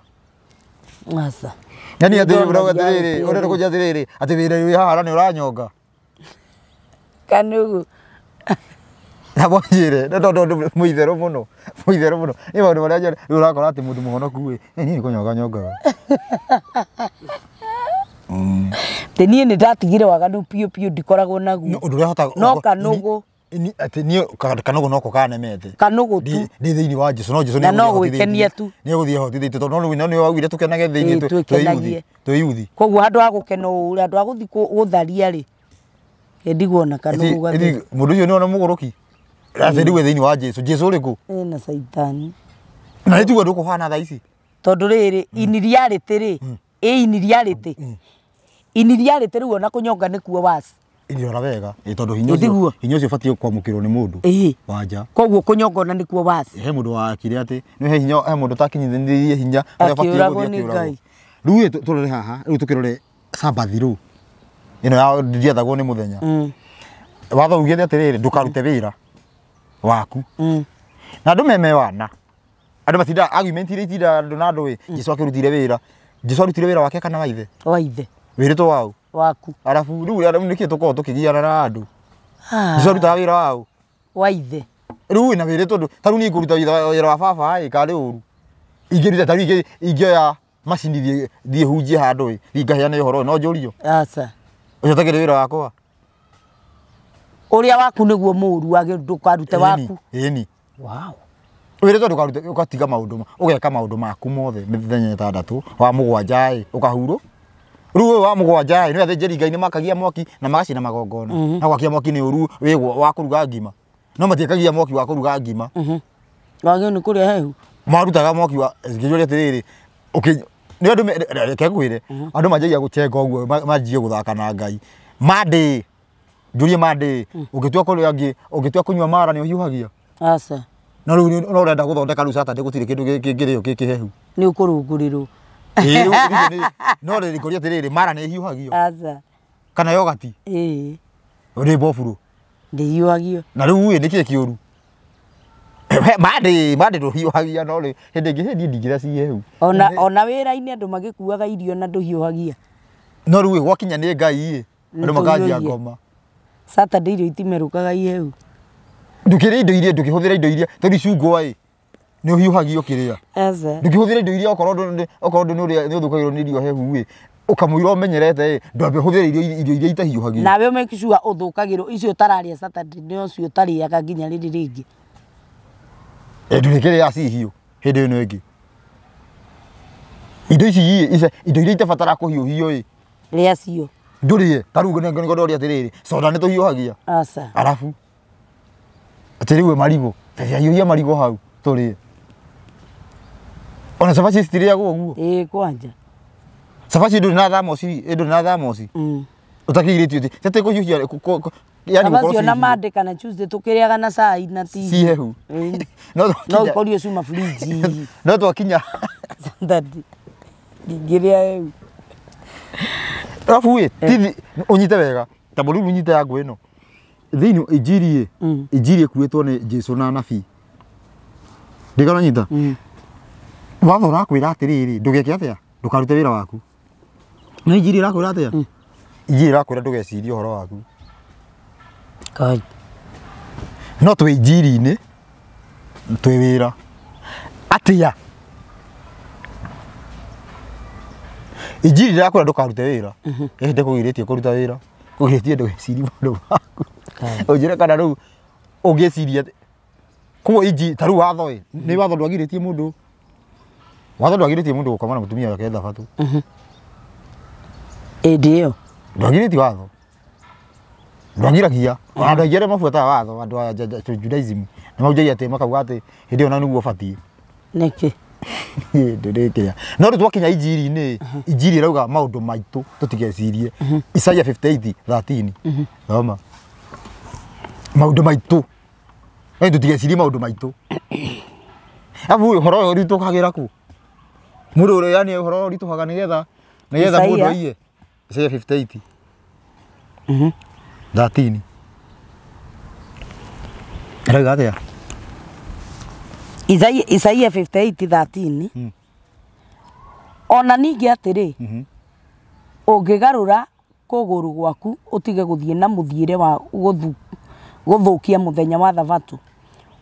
aca yani atĩrĩrĩ ũrauga atĩrĩrĩ ũrenda kũnjĩra atĩrĩrĩ atĩ wĩra wĩ haha nĩ ũranyonga kanugu Nabonjire ndo muitherũ mũno nĩ maũndũ marĩa njone rĩu ũrakora atĩ mũndũ mũhonoku niĩ nĩ kũnyonga nyongaga niĩ nĩ ndatigire waganu piũ ndikoragwo naguo ũndũ ũrĩa hotaga no kanũgũ atĩ niĩ kanũgũ noko kanemete kanũgũ tu ndĩ thĩinĩ wa Jesu no Jesu na no gwĩkenia tu nĩ gũthiĩ hotithĩtie tondũ no nĩ wagwire tũkenage thĩinĩ twĩ yuthi koguo handũ ha gũkena ũũ handũ ha gũthiĩ gũtharia rĩ ndigwona kanũgũ gathĩ mũndũ ũcio nĩ ona mũgũrũki atĩ rĩu thĩinĩ wa Jesu ũrĩkũ ena caitani na nĩ tuga ndũkũhana thaa ici tondũ rĩrĩ iniriarĩtĩ rĩ iniriarĩtĩ rĩu ona kũnyonga nĩkuo wasi iriora wega tondũ hinya ũcio ũbatiĩ kwamũkĩrwo nĩ mũndũ wanja koguo kũnyonga ona nĩkuo wasi he mũndũ wakire atĩ nĩ he mũndũ ũtakinyithĩtie hinya ũrĩa ũbatiĩ gũthiĩ rĩu tũrore haha rĩu tũkĩrore sabathi rĩu ĩno ya ndiathagwo nĩ mũthenya watho ugĩte atĩrĩrĩ ndũkarute wĩra waku na andũ meme wana andũ matinda argument iria itinda andũ na andũ Jesu akĩrutire wĩra Jesu arutire wĩra wake kana waithe wĩrĩtwo wau waku arabu rĩu nĩkĩ tũkorwo tũkĩgiana na andũ Jesu arutaga wĩra wau waithe rĩu na wĩrĩtwo andũ ta rĩu niĩ ngũruta wĩra wa baba karĩ ũru ingĩruta ta rĩu ingĩoya macini thiĩ hunjie handũ ngaheane ũhoro no njũrio aca ũcio ũtakĩrĩ wĩra wakwa ũrĩa waku nĩguo mũru ndũkarute waku ĩni wĩrĩtwo ndũkarute ũgatiga maũndũ ũgeka maũndũ maku mothe mĩthenya 6 wa mũgwanja ũkahurwo rĩu ũyũ wa mũgwanja nĩ athĩnjĩri Ngai nĩ makagia mwaki na magacina magongona na gwakia mwaki nĩ ũru wĩgwo wa kũruga ngima no matiĩkagia mwaki wa kũruga ngima wagĩrĩirwo nĩ kũrĩa hehu marutaga mwaki wa ngĩjũria atĩrĩrĩ nĩ andũ reke ngwĩre andũ manjagia gũcenga ũguo manjie gũthaka na Ngai mandĩ njũrie mandĩ ũngĩtua kũnyua mara nĩ ũhiũhagia aca no rĩu no ũrenda gũthondeka rĩu Saturday gũtirĩ kĩndũ kĩngĩrĩo kĩhehu nĩ ũkũrũngũrĩrwo no rĩrĩ ngoria atĩrĩrĩ mara nĩ ĩhiũhagio aca kana yogati nĩ mbofuro ndĩhiũhagio na rĩu nĩkĩĩ kĩũru mandĩ ndũhiũhagia no rĩ hĩndĩ ĩngĩ ndingĩrĩa cihehu ona wĩra-inĩ andũ magĩkuaga irio na ndũhiũhagia no rĩu gwakinya nĩ Ngai andũ makanjia ngoma Saturday irio itimerũkaga ihehu ndũkĩrĩa indo iria ndũkĩhũthĩra indo iria tondũ icungwa nĩ ũhiũhagio kĩrĩa ndũkĩhũthĩra indo iria okorwo nĩ ũthũkagĩrwo nĩ irio hehu ũkamũira ũmenyerete ndwambe ũhũthĩre irio iria itahiũhagio nawe make sure ũthũkagĩrwo icio ũtararĩa Saturday nĩ ũcio ũtarĩaga nginya rĩrĩ rĩngĩ ndũrĩkĩrĩa cihiũ hĩndĩ ĩno ĩngĩ indo ici indo iria itabatara kũhiũhio ria cio ndurie tarugo ne ngondo ria tiriri soda ne tuhiuhagia asa arafu atiriwe marigo ya marigo hau turie ona sabaci stiria guo kwanja sabaci ndu na thamoci ndu na thamoci utakigirĩtio ti tete kuhiuhia yani sabaci na mandika na Tuesday tukiriaga na cai na tea si hehu no ikorio cuma fridge no twakinya ndadi ngiria arafu we tithi unyite wega ta mũruru unyite yangu ĩno thĩinĩ injiri ĩkuĩtwo nĩ Jesu na nabii ndigana nyita watho ũrakwĩra atĩrĩrĩ ndũgeke atĩa ndũkarute wĩra waku no injiri ĩrakwĩra atĩa injiri ĩrakwĩra ndũgecirie ũhoro waku kai no twĩ injiri-inĩ twĩ wĩra atĩa injiri ĩrakwĩra ndũkarute wĩra ĩhĩte kũgirĩtie kũruta wĩra kũgirĩtie ndũgecirie maũndũ maku ũnjĩre kana rĩu ũngĩciria kuo inji ta rĩu watho nĩ watho ndwagirĩtie mũndũ gũkoma na mũtumia wake Thabatũ ĩndĩ ĩyo ndwagirĩtie watho ndwagiragia andũ aingĩ arĩa mabuataga watho andũ a Judaism nĩ maunjagia atĩ makauga atĩ hĩndĩ ĩyo na nĩguo batiĩ nĩkĩ ndĩrĩkĩrĩa no rĩu twakinya injiri-inĩ injiri ĩrauga maũndũ maitũ tũtigecirie Isaiah 58:13 thoma maũndũ maitũ ĩ tũtigecirie maũndũ maitũ abu ũhoro ũyũ ũritũkagĩra kũ mũndũ ũrĩa yani ũhoro ũritũkaga nĩgetha mũndũ aiye Isaiah 58:13 rauga atĩa Isaiah 58:13 ona ningĩ atĩrĩ ũngĩgarũra kũgũrũ gwaku ũtige gũthiĩ na mũthiĩre wa gũthũkia mũthenya wa Thabatũ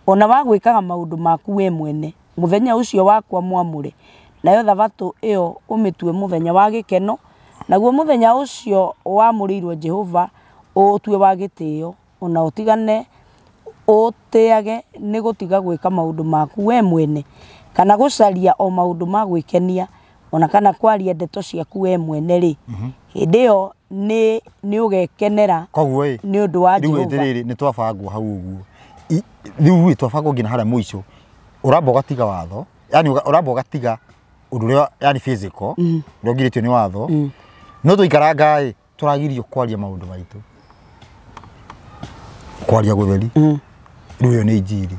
ona wagwĩkaga maũndũ maku we mwene mũthenya ũcio wakwa mwamũre nayo Thabatũ ĩyo ũmĩtue mũthenya wa gĩkeno naguo mũthenya ũcio wamũrĩirwo Jehova ũtue wa gĩtĩo ona ũtigane ũtĩage nĩ gũtiga gwĩka maũndũ maku we mwene kana gũcaria o maũndũ ma gwĩkenia ona kana kwaria ndeto ciaku we mwene rĩ hĩndĩ ĩyo nĩ ũgekenera koguo nĩ ũndũ wa Jehova rĩu rĩrĩ nĩ twabangwo hau ũguo rĩu twabangwo nginya harĩa mũico ũramba ũgatiga watho yani ũramba ũgatiga ũndũ ũrĩa yani physical ndũgirĩtio nĩ watho no tũikaranga tũragirio kwaria maũndũ maitũ kwaria gũtheri rĩu ĩyo nĩ injiri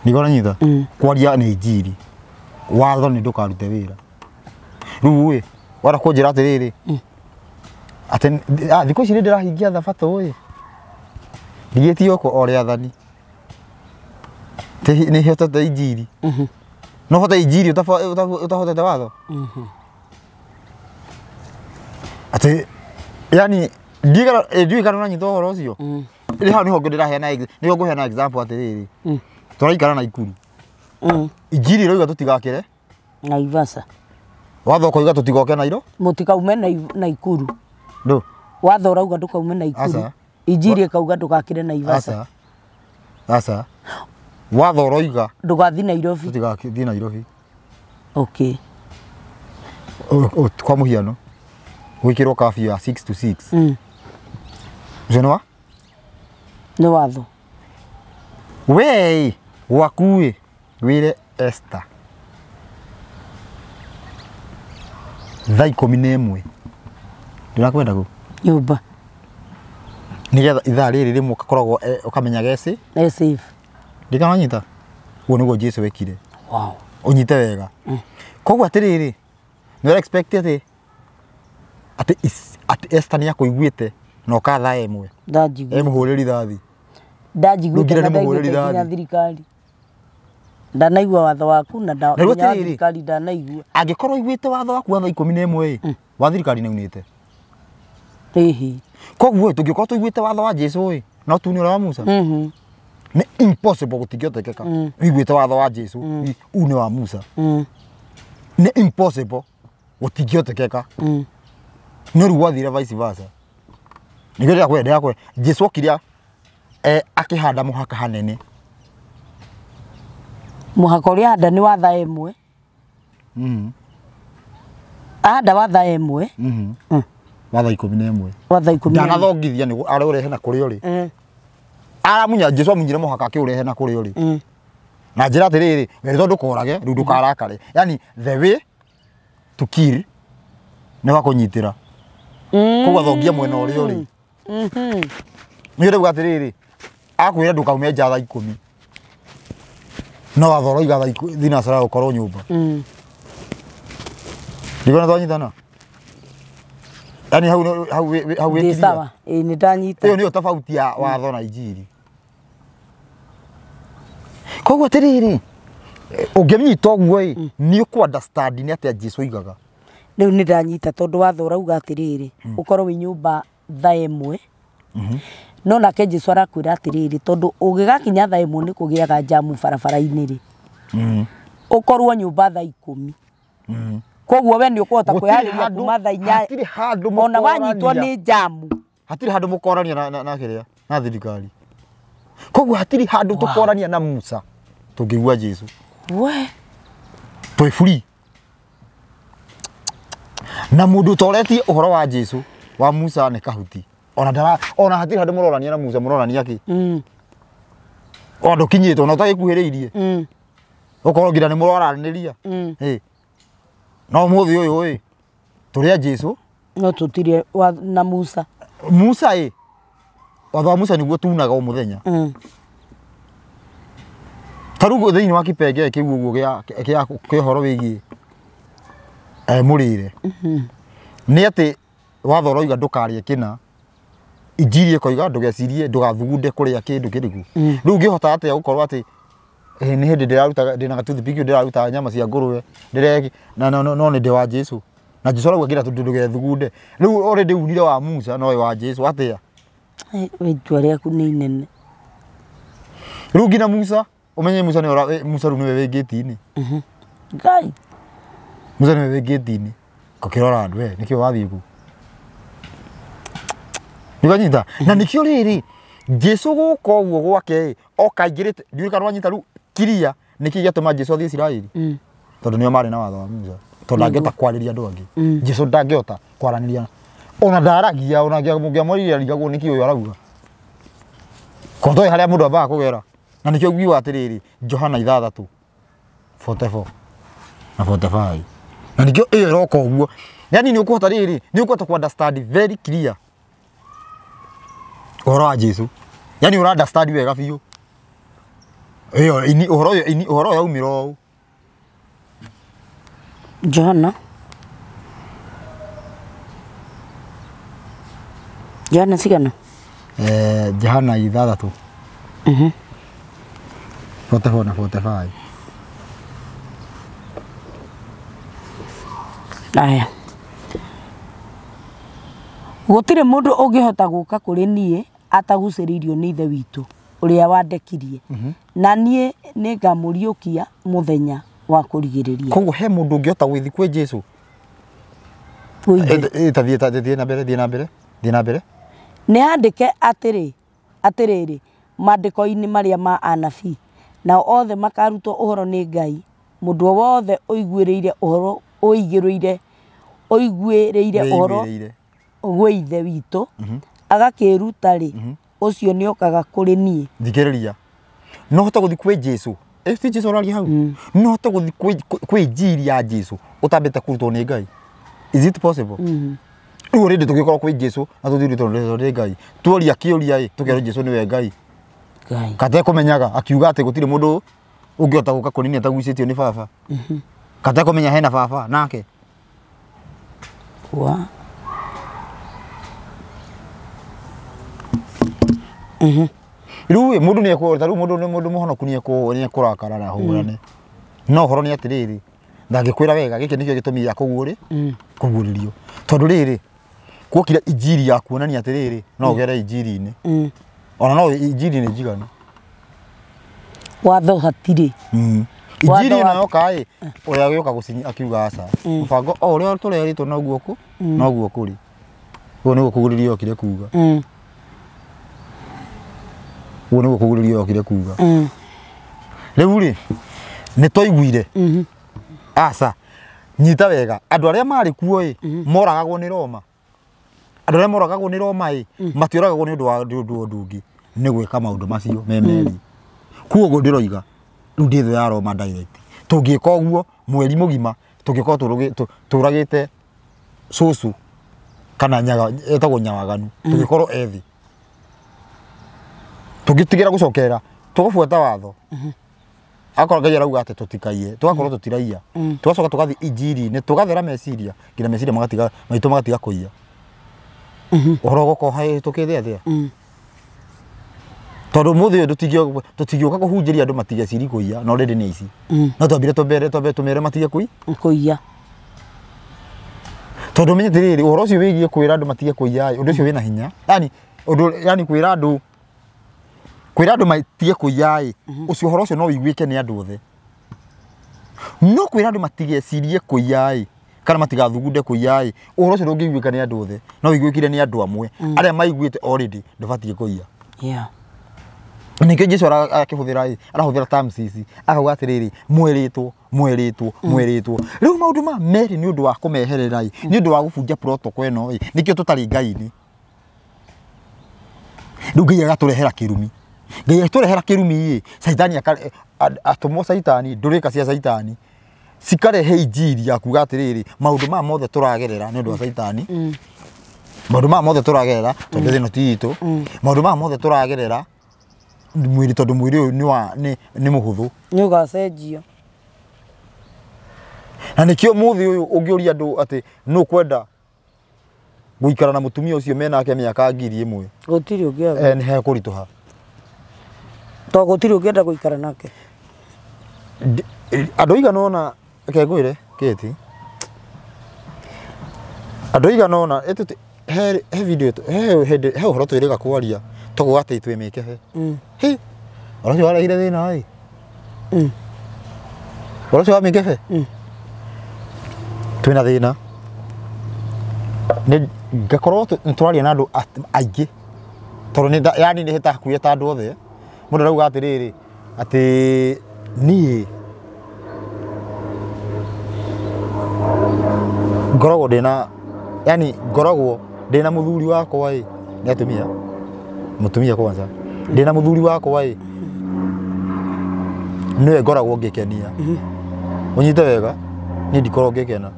nĩgona nyitha kwaria nĩ injiri watho nĩ ndũkarute wĩra rĩu wara kũnjĩra atĩrĩrĩ atĩ thikũ ici nĩ ndĩrahingia Thabatũ ndigĩtie oko o rĩathani nĩ hotete injiri no hote injiri ũtahotete watho atĩ yani ndiũĩ kana ũranyita ũhoro ũcio rĩ hau nĩho ngũheana example atĩrĩrĩ tũraikara Naikuru injiri ĩrauga tũtigakĩre Naivasha watho ũkoiga tũtigoke Nairo mũtikaume Naikuru ndũ watho ũrauga ndũkaume Naikuru injiri ĩkauga ndũgakĩre Naivasha asa watho ũroiga ndũgathiĩ Nairobi tũtigathiĩ Nairobi okay kwa mũhiano gwĩkĩrwo curfew ya 6 to 6 ũcio nĩ watho we gwaku wĩre Esther thaa 11 ndĩrakwenda kũ nyũmba nĩgetha ithaa rĩrĩ rĩmwe ũkoragwo ũkamenya geci safe ndikananyita ũguo nĩguo Jesu wekire wow ũnyite wega koguo atĩrĩrĩ nĩ expect atĩ Esther nĩ akũiguĩte na ũka thaa ĩmwe mũhũrĩri thathi ndajiguĩte na ndaiguĩte thirikari ndanaigua watho waku na thirikari ndanaigua angĩkorwo iguĩte watho waku wa thaa 11 wa thirikari naunĩte hihi koguo tũngĩkorwo tũiguĩte watho wa Jesu no tu nĩ ũrĩa wa Musa nĩ impossible gũtingĩhotekeka wiguĩte watho wa Jesu u nĩ wa Musa nĩ impossible gũtingĩhotekeka no rĩu gwathire vice versa nĩguo ndĩrakwenda Jesu okire akĩhanda mũhaka hanene mũhaka ũrĩa handa nĩ wa thaa ĩmwe Ada watha emwe. Watha 11. Watha 11. Ndanathongithia ni arerehe na kuri uri. Aramunya Jesu amunyire muhaka akiurehe na kuri uri. Na njira atiriri, we tondu korage, riu ndukarakare. Yani the way to kill ne wakunyitira. Kuga thongia mwena uri uri. Ni reu atiriri. Akwira ndukaume nja thaa 10. No wathoro iga thinacara ukorwo nyumba. Ndigona twanyitana. Yani hau Ni sawa. Ni ndanyita. Iyo ni tofauti ya watho na injiri. Koguo atiriri. Ungemnyita uguo ni uku understand ni atia Jesu igaga. Riu ni ndanyita tondu watho urauga atiriri ukorwo wi nyumba thaa 1. No nake Jesu arakwira atiriri tondu ugigakinya thaa 1 ni kugiaga jamu barabara-ini ri. Ukorwo nyumba thaa 10. Koguo we ni ukuhota kwihariria kuma thaa 4. Hatiri handu ona wanyitwo ni jamu. Hatiri handu mukorania na kiria na thirikari. Koguo hatiri handu tukorania na Musa. Tungigua Jesu. We. Twi free. Na mundu toretie uhoro wa Jesu wa Musa ne kahuti. Ona hatiri handu murorania na Musa murorania ki. Ondo kinyito na utagikuhiriirie. Ukorwo ngira ni muroraniria. No muthi uyu turia Jesu no tutire na Musa. Musa watho wa Musa niguo tunaga o muthenya. Tarugo thiini wa kipenge kiu uguo gia horo wigi murire. Ni ati watho roiga ndukarie kina injiri koiga ndugecirie ndugathugunde kuria kindu kirigu. Riu ngihota ati gukorwo ati ni hindi ndiraruta ndina gatuthu bigio ndiraruta nyama cia ngurwe ndireki no ni wa Jesu na Jesu arauga kira tundu ndugethugunde. Riu already unire wa Musa no wa Jesu atia we twa riaku ni inene. Riu ngina Musa umenye Musa ni Musa ru niwe wingiti-ini. Ngai Musa niwe wingiti-ini kokirora andu we nikio wathii ku niganyita na nikio riri Jesu guko uguo gwake okaingirite ndiurika rwanyita ru kiria niki giatuma Jesu athii Israeli. Tondu nio mari na watho wa Musa tondu angeta kwariria andu angi. Jesu ndangehota kwaraniria ona ndaragia ona ngiamwariria rigagwo niki uyu arauga kontoi haria mundu ambaga kugera na nikio gwiwa atiriri Johana 6:44 na 45 na nikio iyo roko uguo yani ni ukuhota riri ni ukuhota ku understand very clear uhoro wa Jesu yani ura understand wega biu iyo ini uhoro ya umiro Johana sigana Johana 6 44 na 45 aya gutire mundu ungihota guka kuri nie ataguciririo ni ithe witu uria wandekirie na nie ningamuriukia muthenya wa kurigiriria. Koguo he mundu ungihota gwithi kwi Jesu thie na mbere ni andike atiriri mandiko-ini maria ma anabii na othe makarutwo uhoro ni Ngai mundu wothe uiguiriire uhoro uiguiriire uhoro gwe ithe witu agakiruta ri ucio ni okaga kuri nie. Thikiriria no hota guthi kwi Jesu esti Jesu oraria hau no hota guthi kwi injiri ya Jesu utambite kurutwo ni Ngai. Is it possible? Riu rindi tugikorwo kwi Jesu na tuthiri tondu ni Ngai tuoria kiuria tukero Jesu niwe Ngai kate kumenyaga akiuga ati gutire mundu ungihota guka kunini atagwicitio ni baba kate kumenya hena baba nake wa riu mundu ni ekwota riu mundu muhonoku ni ekurakara na hurane no horo ni atiriri ndangikwira wega giki nikio gitumi ya kuguri kuguririo tondu riri gwokira injiri ya kuonania atiriri no ugere injiri-ini ona no injiri ni njiganu watho hatiri injiri na yokai uria gioka gucinya akiuga aca mubango o uria tureritwo no guo kuri uo ni gukuguririo kire kuga uo ni gukuguririo kire kuga riu ri ni toiguire aca nyita wega andu aria mari kuo moragagwo ni Roma andu aria moragagwo ni Roma matioragagwo ni undu ungi ni gwika maundu macio memeri kuogo ndiroiga riu ndi thu ya Roma direct tungika uguo mweri mugima tungika turagite susu kana nyaga etagwo nyawaganu tungikorwo ethi tungitigira gucokera tugubuata watho akora Ngai arauga ati tutikaie tugakorwo tutiraia tugacoka tugathi injiri ni tugathera meciria nginya meciria magatiga maito magatiga kuia uhoro goko hai tukithe athia tondu muthi tutigioka kuhunjiria andu matige ciri kuia no rendi ni ici no twambire tumere matige kuia tondu menye tiriri uhoro ucio wigie kwira andu matige kuia undu ucio wina hinya yani kwira andu matige kuia ucio uhoro ucio no wiguike ni andu othe no kwira andu matige cirie kuia kana matigathugunde kuia uhoro ucio ndungiguika ni andu othe no wiguikire ni andu amwe aria maiguite already ndubatie kuia Nike Jesu arahuthira terms ici akauga atiriri mweritwo riu maundu ma meri ni undu wa kumeherera ni undu wa gubunja protocol eno nikio tutari Ngai-ini riu Ngai agaturehera kirumi Ngai aturehera kirumi Saitani atumo Saitani ndurika cia Saitani cikarehe injiri ya kuga atiriri maundu ma mothe turagerera ni undu wa Saitani maundu ma mothe turagerera tondu thino titu maundu ma mothe turagerera mwiri tondu mwiri uyu ni muhuthu ni ugacenjio na nikio muthi uyu ungiuria andu ati no kwenda guikara na mutumia ucio menake miaka 1000 gutiri ungiaga ni he kurituha to gutiri ungienda guikara nake andu iganona kegwire kiti andu iganona etuti he video he uhoro twirega kwaria togo ate itwe meke he orocio warehire thina ai orocio wa meke twina thina ni ngakorwo turaria na andu aingi tondu ni yani ni hita kuya ta andu othe mundu rauga atiriri ati ni ngoragwo ndina yani ngoragwo ndina muthuri wakwa ni atumia mutumia kwanza ndina muthuri wakwa niwe ngoragwo ngikenia unyite wega ni ndikorwo ngikena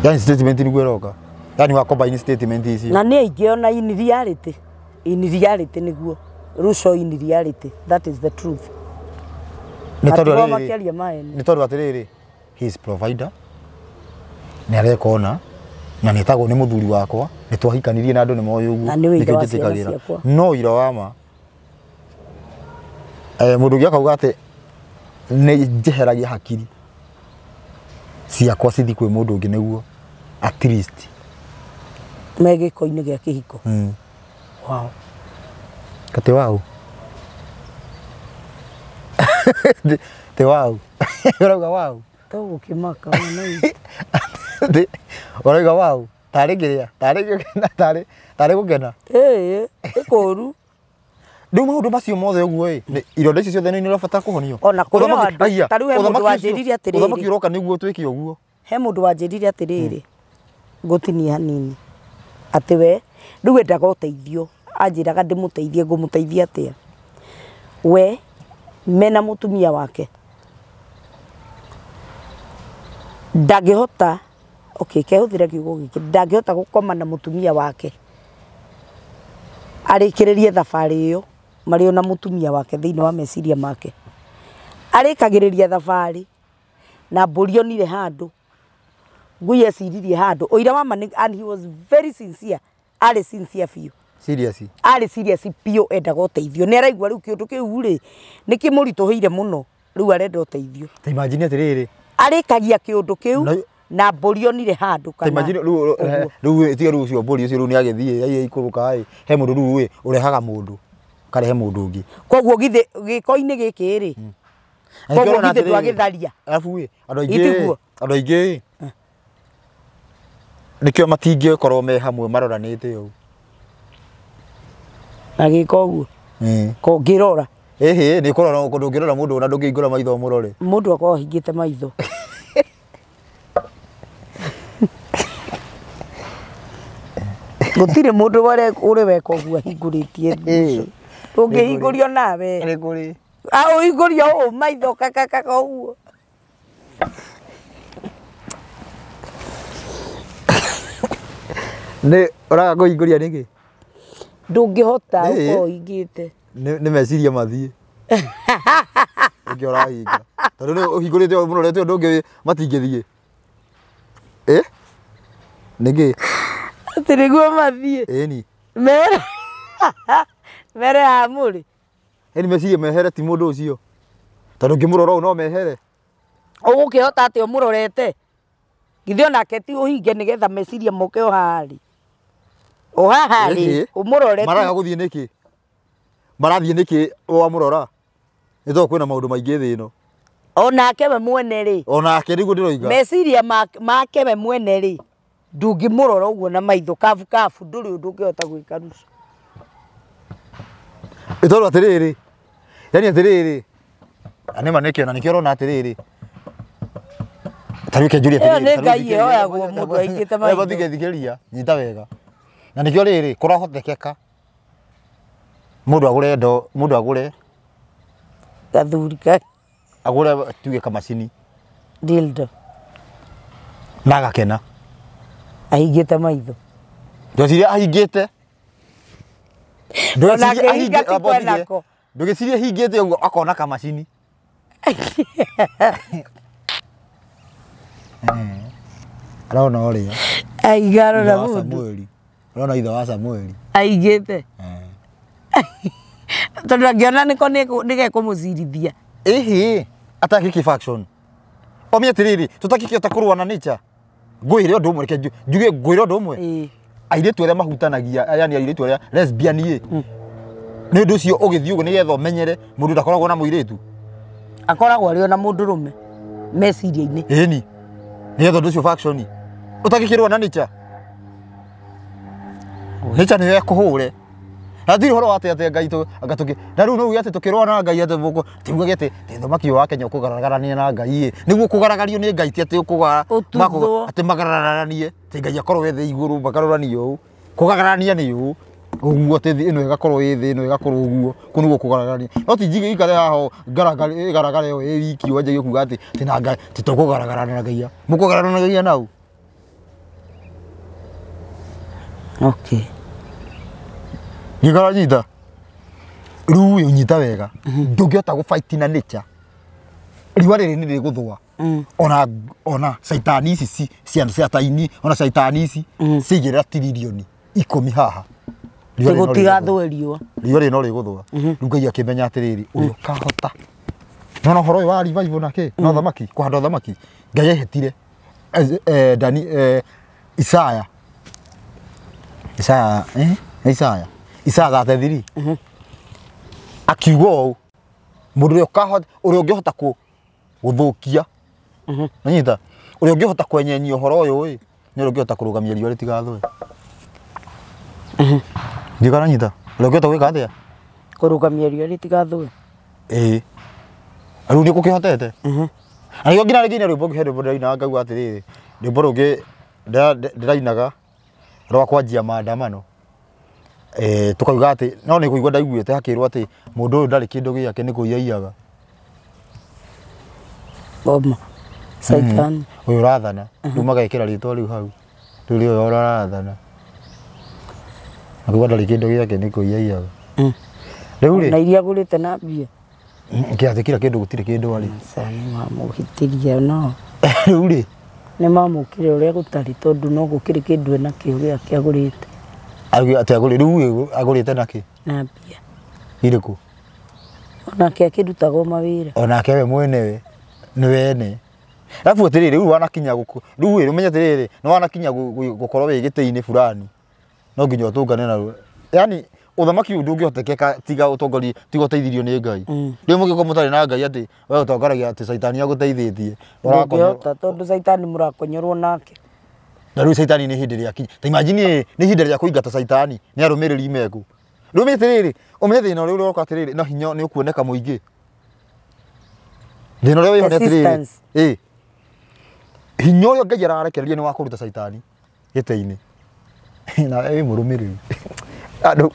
yani statement ni gweroka yani wa combine statement ici na ni ingiona in reality niguo ruso in reality that is the truth ni tondu atiriri he is provider ni arekona na nitagwo ni muthuri wakwa ni twahikanirie na andu ni moyo uguo nikijitikagira no ira wama mundu gia kauga ati ni njeheragia hakiri ciakwa cithi kwi mundu ungi niguo at least megiko-ini gia kihiko wow kate wow te wow urauga wow to gukimaka wana urauga wow tari ngiria tari gukena ikoru riu maundu macio mothe uguo ironda icio ciothe ni urabata kuhonio ona kuri andu tariu he mundu wanjirire atiriri uthamaki uroka niguo twike uguo he mundu wanjirire atiriri gutinia hanini ati we riu endaga uteithio anjiraga ndimuteithie ngumuteithia atia we mena mutumia wake ndangihota kehuthira kiugo giki ndangihota gukoma na mutumia wake arikiririe thabari iyo mario na mutumia wake thiini wa meciria make arikagiriria thabari na mbũri handu ngui eciririe handu oira wa mani and he was very sincere ari sincere biũ ari serious biũ endaga uteithio ni araigua riu kiundu kiu ri ni kimurituhire muno riu arenda uteithio ta imagine atiriri arikagia kiundu kiu na mbũri handu kana imagine riu tiga riu cio mbũri ucio riu ni agithie ai ikuruka he mundu riu urehaga mundu karehe mundu ungi koguo githe giko-ini giki ri koguo githe twagitharia arafu andu aingi nikio matingĩkorwo me hamwe maroranĩte ũũ agĩka ũguo kũngĩrora Ehe nĩ kũrora kũndũ ũngĩrora mũndũ na ndũngĩhingũra maitho mũrore. Mũndũ akorwo hingĩte maitho. Gũtirĩ mũndũ ũrĩ weka ũguo ahingũrĩtie. Ũngĩhingũrio nawe. Nĩ kũrĩ. Ũhingũrio ũũ maitho kakaka ũguo. Nĩ ũraga kũhingũria nĩkĩ? Ndũngĩhota ũkorwo hingĩte. Nĩ meciria mathiĩ. Ũngĩ ũrahinga. Tondũ nĩ ũhingũrĩte mũrorete ũndũ ũngĩ matingĩthiĩ. Nĩkĩ? Atĩ nĩguo mathiĩ. Ĩni. Mere ha mũrĩ. Ĩni meciria mehere ti mũndũ ũcio. Tondũ ngĩmũrora ũũ no mehere. Ũgũkĩhota atĩ ũmũrorete. Githĩ onake ti ũhinge nĩgetha meciria moke o harĩ. O haha rĩ ũmũrorete. Maraga gũthiĩ nĩkĩ? Marathiĩ nĩkĩ wamũrora? Nĩ tondũ kwĩna maũndũ maingĩ thĩ ĩno. Onake we mwene rĩ. Onake nĩguo ndĩroiga. Meciria make we mwene rĩ. Ndũngĩmũrora ũguo na maitho kabu ndũrĩ ũndũ ũngĩhota gwĩka rucio. Nĩ tondũ atĩrĩrĩ. Yani atĩrĩrĩ. Anĩma nĩkĩo na nĩkĩo ũrona atĩrĩrĩ. Tarĩu kĩnjũria atĩrĩrĩ. Nĩ Ngai yoyagwo mũndũ aingĩte maitho. Thikĩria nyita wega. Na nĩkĩo rĩrĩ kũrahotekeka. Mũndũ agũre ndo, mũndũ agũre gathuri ka. Agũre tuge kamacini. Dildo. Na agakena. Ahingĩte maitho. Ndweciria ahingĩte. Ndweciria ahingĩte. Ndũgĩciria ahingĩte ũguo akona kamacini. Arona ũrĩa. Aigarora mũndũ. Arona ithe wa Samueli. Ahingĩte. Tondũ angĩona nĩko nĩgekũmũcirithia. Ĩhĩ atakĩki faction. Omi atĩrĩrĩ tũtakĩkĩota kũrũa na nature. Ngwĩre ũndũ ũmwe reke njuge ngwĩre ũndũ ũmwe. Airĩtu arĩa mahutanagia yani airĩtu arĩa lesbian nĩ ũndũ ũcio ũgĩthiĩ ũguo nĩgetha ũmenyere mũndũ ndakoragwo na mũirĩtu. Akoragwo arĩ ona mũndũrũme meciria-inĩ. Ĩni. Nĩgetha ũndũ ũcio faction. Ũtakĩkĩrũa na nature. Nature nĩyo ekũhũre. Na thiri horo atĩ Ngai agatũkĩ. Na rĩu no uge atĩ tũkĩrũa na Ngai atĩ bũkũ. Tiuge atĩ thamaki wa Kenya ũkũgaragania na Ngai. Nĩguo kũgaragario nĩ Ngai ti atĩ ũkũgara. Atĩ magararanie. Atĩ Ngai akorwo wĩ thĩ igũrũ makarorania ũũ. Kũgararania nĩ ũũ. Ũguo atĩ ĩno ĩgakorwo ĩ thĩ ĩno ĩgakorwo ũguo. Kũu nĩguo kũgaragania. No ti njige ikare haha garagare ĩyo ĩ wiki wanjagia kuga atĩ na Ngai tũkũgaragarana na Ngai. Mũkũgaragana na Ngai nau. Okay. Gĩkara nyita. Rĩu ũnyita wega. Ndũngĩhota gũfight na nature. Riũa rĩrĩ nĩ rĩgũthũa. Ona saitani ici cia Saitani, ona saitani ici cigĩrĩra tiririoni 10 haha. Gũtigathũe riũa. Riũa rĩrĩ no rĩgũthũa. Rĩu Ngai akĩmenya atĩrĩrĩ ũyũ kahota. No ũhoro ũyũ wa revival nake no thamaki kũhanda thamaki. Ngai ehetire Isaya 33. Akiuga ũũ mũndũ ũrĩa ũngĩhota gũthũkia. Nanyita ũrĩa ũngĩhota kwenyenyia ũhoro ũyũ nĩ ũrĩa ũngĩhota kũrũgamia riũa rĩtigathũe. Gĩkara nyita ũrĩa ũngĩhota gwĩka atĩa? Kũrũgamia riũa rĩtigathũe. Rĩu nĩ gũkĩhotete. Na nĩkĩo nginya rĩngĩ rwĩmbo ngĩhe rwĩmbo ndĩraina ngauga atĩrĩrĩ rwĩmbo rũngĩ ndĩrainaga rwa kwanjia maandamano. Tukauga atĩ no nĩ kũigua ndaiguĩte hakĩrwo atĩ mũndũ ũyũ ndarĩ kĩndũ gĩake nĩ kũiyaga. Saitani. Ũyũ ũrathana. Rĩu magekĩra rĩtwa rĩu hau. Rĩu ũyũ ũrathana. Akauga ndarĩ kĩndũ gĩake nĩ kũiyaga. Rĩu rĩ. Na iria agũrĩte na mbia. Kĩathĩkĩra kĩndũ gũtirĩ kĩndũ arĩ. Nĩ mamũhĩtĩria no. Rĩu rĩ. Nĩ mamũkire ũrĩa gũtarĩ tondũ no gũkĩrĩ kĩndũ ena kĩo gĩake agũrĩte. Atĩ agũrĩte rĩu agũrĩte nakĩ? Na mbia. Irĩkũ? Onake akĩrutaga mawĩra. Onake we mwenewe nĩ wene. Arabu atĩrĩrĩ rĩu wanakinya gũkũ. Rĩu ũmenye atĩrĩrĩ nĩ wanakinya gũkorwo wĩ gĩtĩ-inĩ fulani. No nginya ũtũngane naruo. Yani ũthamaki ũyũ ndũngĩhotekeka tiga ũtongoria tiga ũteithirio nĩ Ngai. Rĩu mũngĩkorwo mũtarĩ na Ngai atĩ we ũtongoragia atĩ Saitani agũteithĩtie. Ndũngĩhota tondũ Saitani mũrakonyorwo nake. Na rĩu Saitani nĩ hĩndĩ ĩrĩa kinya. Ta imagine nĩ hĩndĩ ĩrĩa kũingata Saitani nĩ arũmĩrĩri meku. Rũmĩte rĩrĩ, ũmenye thĩna ũrĩa ũroka atĩrĩrĩ, no hinya nĩ ũkuoneka mũingĩ. Thĩna ũrĩa wĩho nĩ atĩrĩrĩ, hinya ũrĩa Ngai ararekereria nĩ wa kũruta Saitani gĩtĩ-inĩ. Na wĩ mũrũmĩrĩri. Andũ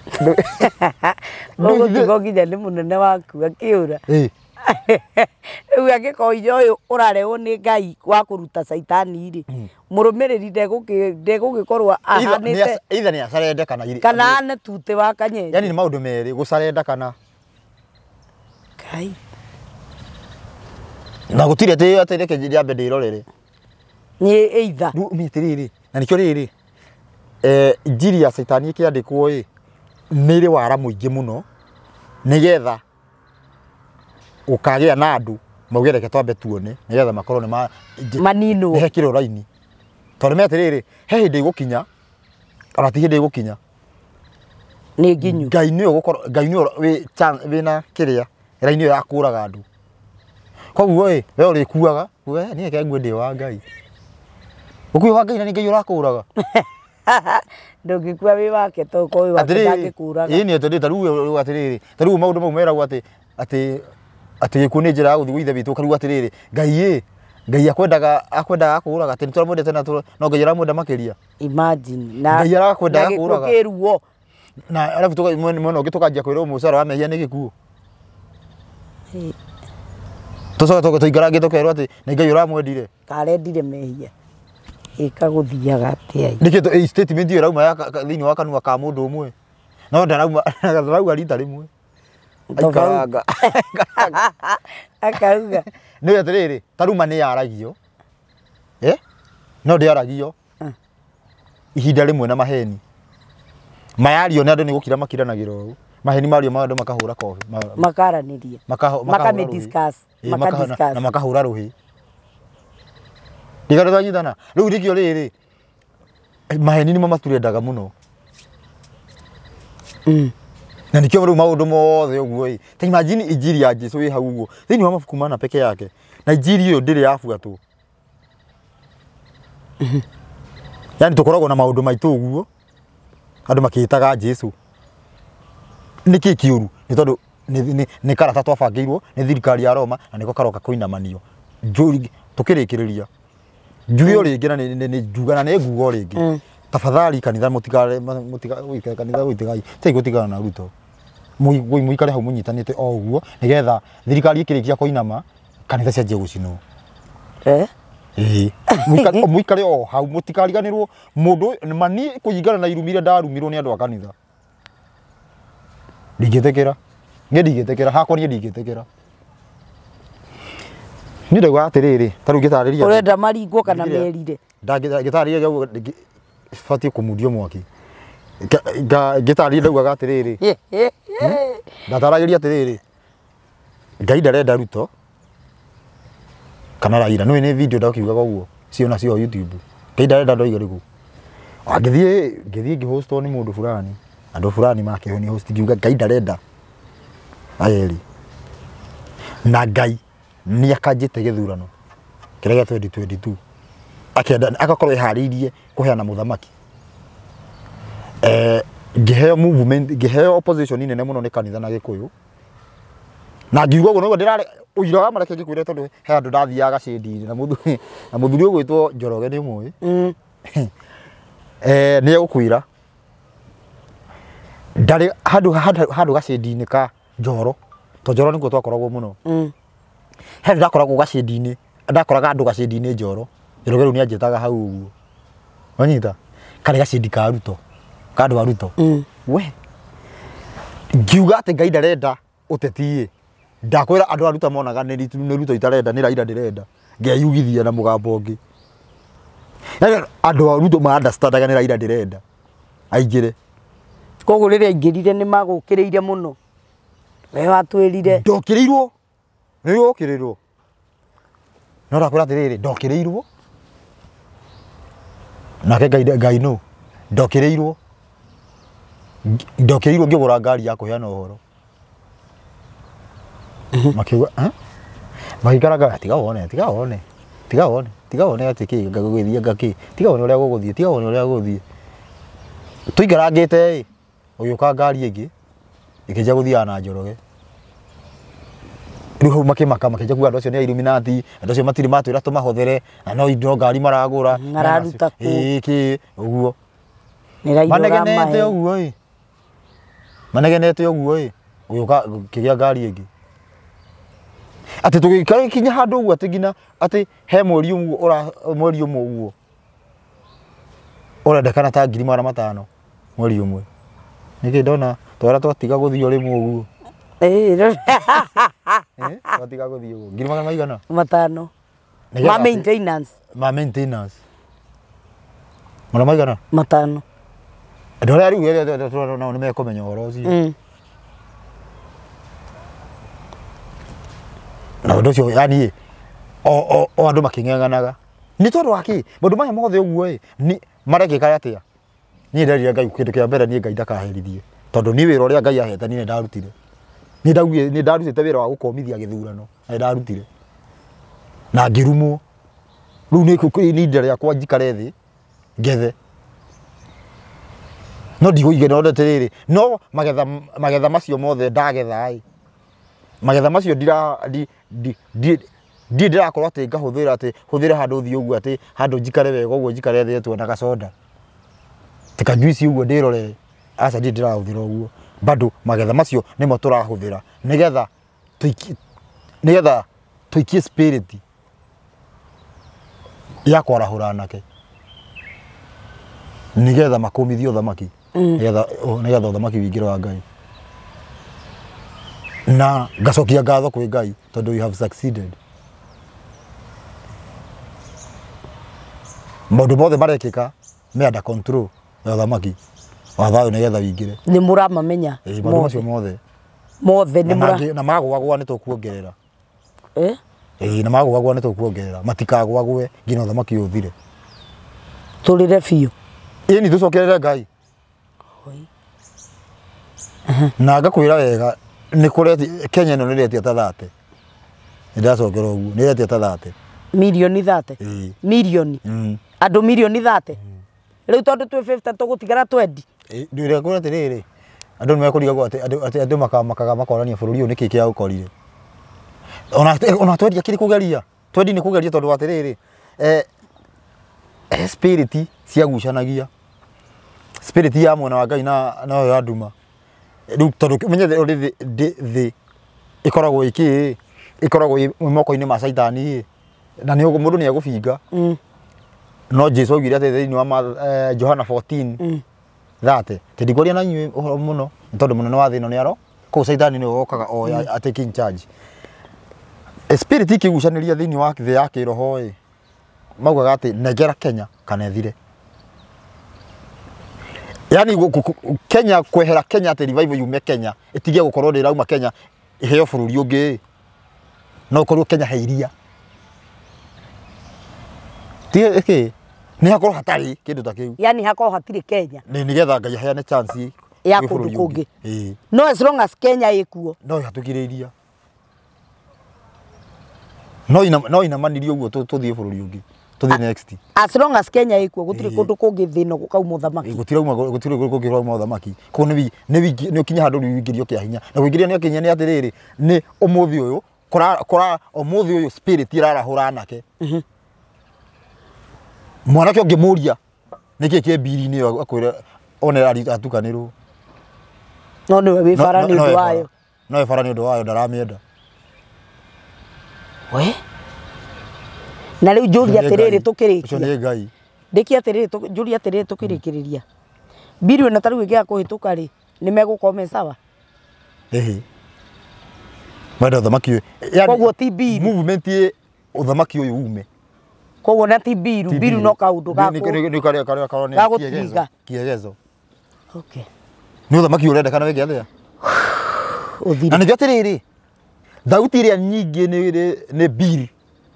ũgũtigwo nginya nĩ mũnene waku akĩũra. Rĩu angĩkorwo hinya ũyũ ũrarehwo nĩ Ngai wa kũruta Saitani-rĩ, mũrũmĩrĩri ndegũgĩkorwo ahanĩte either nĩ acarende kana ane tutĩ wa kanyenje. Yani nĩ maũndũ merĩ, gũcarenda kana Ngai. Na gũtirĩ atĩ reke njambe ndĩrorere. Nĩ either. Rĩu ũmĩte rĩrĩ, na nĩkĩo rĩrĩ, injiri ya Saitani ĩkĩandĩkwo-ĩ, nĩ ĩrĩ wara mũingĩ mũno, nĩgetha ũkagĩa na andũ mauge reke twambe tuone, nĩgetha makorwo nĩ maninwo hekĩrwo raini. Tondũ nĩ atĩrĩrĩ, he hĩndĩ ĩgũkinya, ona ti hĩndĩ ĩgũkinya, nĩ nginyu. Ngai nĩwe wĩna kĩrĩa, raini ĩyo ya kũraga andũ. Koguo-ĩ, we ũrĩkuaga, niĩ reke ngue ndĩ wa Ngai. Ũkuĩ wa Ngai na nĩ Ngai ũrakũraga. Ndũngĩkua wĩ wake tondũ ko wĩ wake ndangĩkũraga. Ĩni atĩrĩrĩ, ta rĩu maũndũ mau meragwo atĩ gĩkuũ nĩ njĩra ya gũthiĩ gwĩ ithe witũ, ũkarigwo atĩrĩrĩ, Ngai akwendaga akũraga atĩ nĩtũramwendete na no Ngai aramwenda makĩria. Imagine. Na Ngai arakwendaga akũraga. Gĩkuũ Na arabu mwena ũngĩ tũkanjia kwĩrwo mũcara wa mehia nĩ gĩkuũ. Tũcoke tũikarange tũkerwo atĩ nĩ Ngai ũramwendire. Karendire mehia. Ĩkagũthiaga atĩa? Nĩkĩ statement ĩyo ĩrauma thĩinĩ wa kanua ka mũndũ ũmwe. No ndarauga rita rĩmwe. Aikaranga. Akauga. Nĩ atĩrĩrĩ, ta rĩu ma nĩ yaragio. No ndĩaragio. Ihinda rĩmwe na maheni. Mayario nĩ andũ nĩ gũkira makiranagĩra ũũ. Maheni mario ma andũ makahũra kobi. Makaranĩria. Makamĩdiscuss. Na makahũra rũhĩ. Ndigara twanyitana. Rĩu nĩkĩo rĩrĩ, maheni nĩmo maturendaga mũno. Na nĩkĩo rĩu maũndũ mothe ũguo-ĩ. Ta imagine injiri ya Jesũ ĩ hau ũguo. Thĩinĩ wa mabuku mana peke yake. Na injiri ĩyo ndĩrĩ yabuatwo. Yani tũkoragwo na maũndũ maitũ ũguo. Andũ makĩĩtaga Jesũ. Nĩkĩ kĩũru? Nĩ tondũ nĩ karata twabangĩirwo nĩ thirikari ya Roma na nĩko karoka kũinamanio. Tũkĩrĩkĩrĩria. Njuge o rĩngĩ na nĩ njuga na nĩ nguga o rĩngĩ. Tafadhali kanitha mũtikare kanitha ũitigai. Tei gũtigana na Ruto. Mũikare hau mũnyitanĩte o ũguo nĩgetha thirikari ĩkĩrĩkia kũinama kanitha cianjie gũcinwo. Mũikare o hau mũtikariganĩrwo mũndũ mani kũringana na irumire ndarumirwo nĩ andũ a kanitha. Ndingĩtĩkĩra. Ndingĩtĩkĩra. Hakwa niĩ ndingĩtĩkĩra. Nĩ ndauga atĩrĩrĩ, ta rĩu ngĩtarĩria. Ũrenda maringwo kana merire? Ngĩtarĩria batiĩ kũmundio mwaki. Ngĩtarĩria ndaugaga atĩrĩrĩ. Ndataragĩria atĩrĩrĩ. Ngai ndarenda Ruto kana Raila. Nĩ nĩ video ndakiugaga ũguo. Ciona cio YouTube. Ngai ndarenda ndoiga rĩu. Ngĩthiĩ ngĩhostwo nĩ mũndũ fulani. Andũ fulani makĩhoni host ngiuga Ngai ndarenda. Ayeri. Na Ngai nĩ akanjĩte gĩthurano kĩrĩa gĩa 2022 akĩenda agakorwo eharĩirie kũheana mũthamaki. Ngĩheo movement, ngĩheo opposition nene mũno nĩ kanitha na Gĩkũyũ. Na ngiuga ũguo nĩguo ndĩrarĩ ũira wa mareke ngĩkwĩra tondũ he andũ ndathiaga cĩndi-inĩ na mũthuri ũgwĩtwo Njoroge nĩ mũĩ. Nĩ egũkwĩra ndarĩ handũ gacĩndi-inĩ ka Njoro, to Njoro nĩkuo twakoragwo mũno. He ndakoragwo gacĩndi-inĩ, ndakoraga andũ gacĩndi-inĩ Njoro. Njoroge rĩu nĩ anjĩtaga hau ũguo. Wanyita karĩ gacĩndi ka Ruto, ka andũ a Ruto. We ngiuga atĩ Ngai ndarenda ũteti-ĩ, ndakwĩra andũ a Ruto monaga nĩ Ruto itarenda, nĩ Raila ndĩrenda. Ngeyugithia na mũgambo ũngĩ. Andũ a Ruto ma-understandaga nĩ Raila ndĩrenda aingĩre. Koguo rĩrĩa aingĩrire nĩ magũkĩrĩire mũno. We watwĩrire. Ndokĩrĩirwo. Nĩ gũkĩrĩrwo. No ndakwĩra atĩrĩrĩ, ndokĩrĩirwo. Nake Ngai no. Ndokĩrĩirwo. Ndokĩrĩirwo ngĩgũra ngari ya kũheana ũhoro. Makiuga, magĩikaraga tiga wone atĩ kĩ ngagũgĩthia ngakĩ. Tiga wone ũrĩa gũgũthiĩ. Tũikarangĩte ũgĩũka ngari ĩngĩ ikija guthia na Njoroge riu makimaka makija kuga ndocio ni Illuminati ndocio matiri matwira tumahothere na no indo ngari maragura ngararuta ku iki uguo ni raidora manegenete uguo manegenete uguo uyoka kigia ngari ingi ati tugikara kinya handu uguo ati ngina ati he mweri umwe uguo urendekana ta 5,500 mweri umwe niki ndona twara twatiga guthio rimwe uguo twatiga guthio uguo 5,000 5 ma maintenance mara maigana 5 ndora riu no nimekomenya horo ucio na ndocio yani o andu makingenganaga ni tondu waki mundu maya mothe uguo ni marekika atia ni ndarire Ngai kindu kia mbere ni Ngai ndakaherithie tondu ni wira uria Ngai aheta ni ndarutire ni ndarutite wira wa gukomithia githurano na ndarutire na ngirumo riu ni ndere yakwa njikare thi ngethe no ndiguige no ndeterere no magetha macio mothe ndagetha magetha macio ndirakorwo ati ngahuthira ati huthire handu thi uguo ati handu njikare wega uguo njikare thi tu na gacoda tika juice uguo ndirore aca ndirahuthira uguo bado magetha macio nimo turahuthira nigetha tuikie spirit ya kwarahura nake nigetha makomithio thamaki nigetha thamaki wingire wa Ngai na ngacokia ngatho kwi Ngai tondu you have succeeded maundu mothe marekika me under control ya thamaki wa thayo nigetha wingire ni muramamenya maundu macio mothe ni na magwagwa ni tukuongerera na magwagwa ni tukuongerera matikagwagwe ngina thamaki uthire turire fiu ni tucokerere Ngai na ngakwira wega ni kureti Kenya no niretie ta 30 ndacokera uguo niretie ta 30 milioni 30 milioni andu milioni 30 riu tondu twi 50 tugutigara 20 ndire kura tiriri andu nimekuriga gwa ati andu makaga makorania bururi uyu niki kia ukorire ona twendi kiri kugeria twendi ni kugeria tondu atiriri spirit cia gucanagia spirit ya mwana wa Ngai na yo anduma riu tondu menye thi ikoragwo ikoragwo moko-ini ma Saitani na ni mundu ni egubinga no Jesu augire ati thiini wa Johana 14 30 tindigwaria na nyue uhoro muno tondu munene wa thino ni aro ko Saitani ni wokaga taking charge spirit ikigucaniria thiini wa thi ya kiroho maugaga ati negera Kenya kana ethire yani Kenya kwehera Kenya ati revival yume Kenya itigie gukorwo ndirauma Kenya iheo bururi ungi no korwo Kenya heiria tie ni hakorwo hatari kindu ta kiu yani hakorwo hatiri Kenya nigetha Ngai aheane chance ya kundu kungi no as long as Kenya ikuo no hatukiriria no ina manirio uguo tuthie bururi ungi tuthie next as long as Kenya ikuo gutiri kundu kungi thino gukauma thamaki gutiri kungi rauma thamaki ko ni ukinya handu wingirio kia hinya na wingirio ni akinya ni atiriri ni umuthi uyu kora umuthi uyu spirit irarahura nake mwana kyo ngimuria niki ke biri ni akwira one atukanirwo no ni we bara ni ndu wayo no bara ni ndu wayo ndaramienda we na riu njuri atiriri tukirikia ucio ni Ngai ndiki atiriri njuri atiriri tukirikiriria biri na taru igia kuhituka ri ni megukome sawa mwenda thamaki yani koguo ti biri movement ye uthamaki uyu ume koguo na ti biru no kaundu gako ni kare gagutiga kiegezo okay ni uthamaki urendekana wege athia uthiri na nigio atiriri thauti iria nyingi ni biri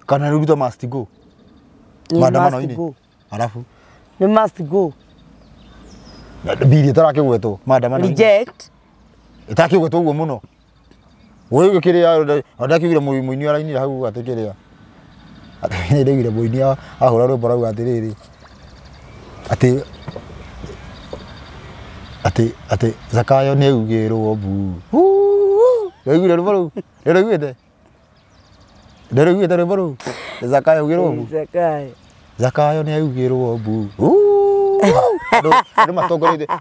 kana ruto must go maandamano ini alafu ni must go biri tarakigwetwo maandamano reject itakigwetwo uguo muno wewe kiria ndakigire muini ara ini hau atikiria ati ndigire muini ahura ro barau atiriri ati ati Zakayo nĩ augĩrwo bu. Waiguire rwĩmbo rũu? Nĩũraiguĩte rwĩmbo rũu? Zakayo augĩrwo bu. Zakayo nĩ augĩrwo bu. Andũ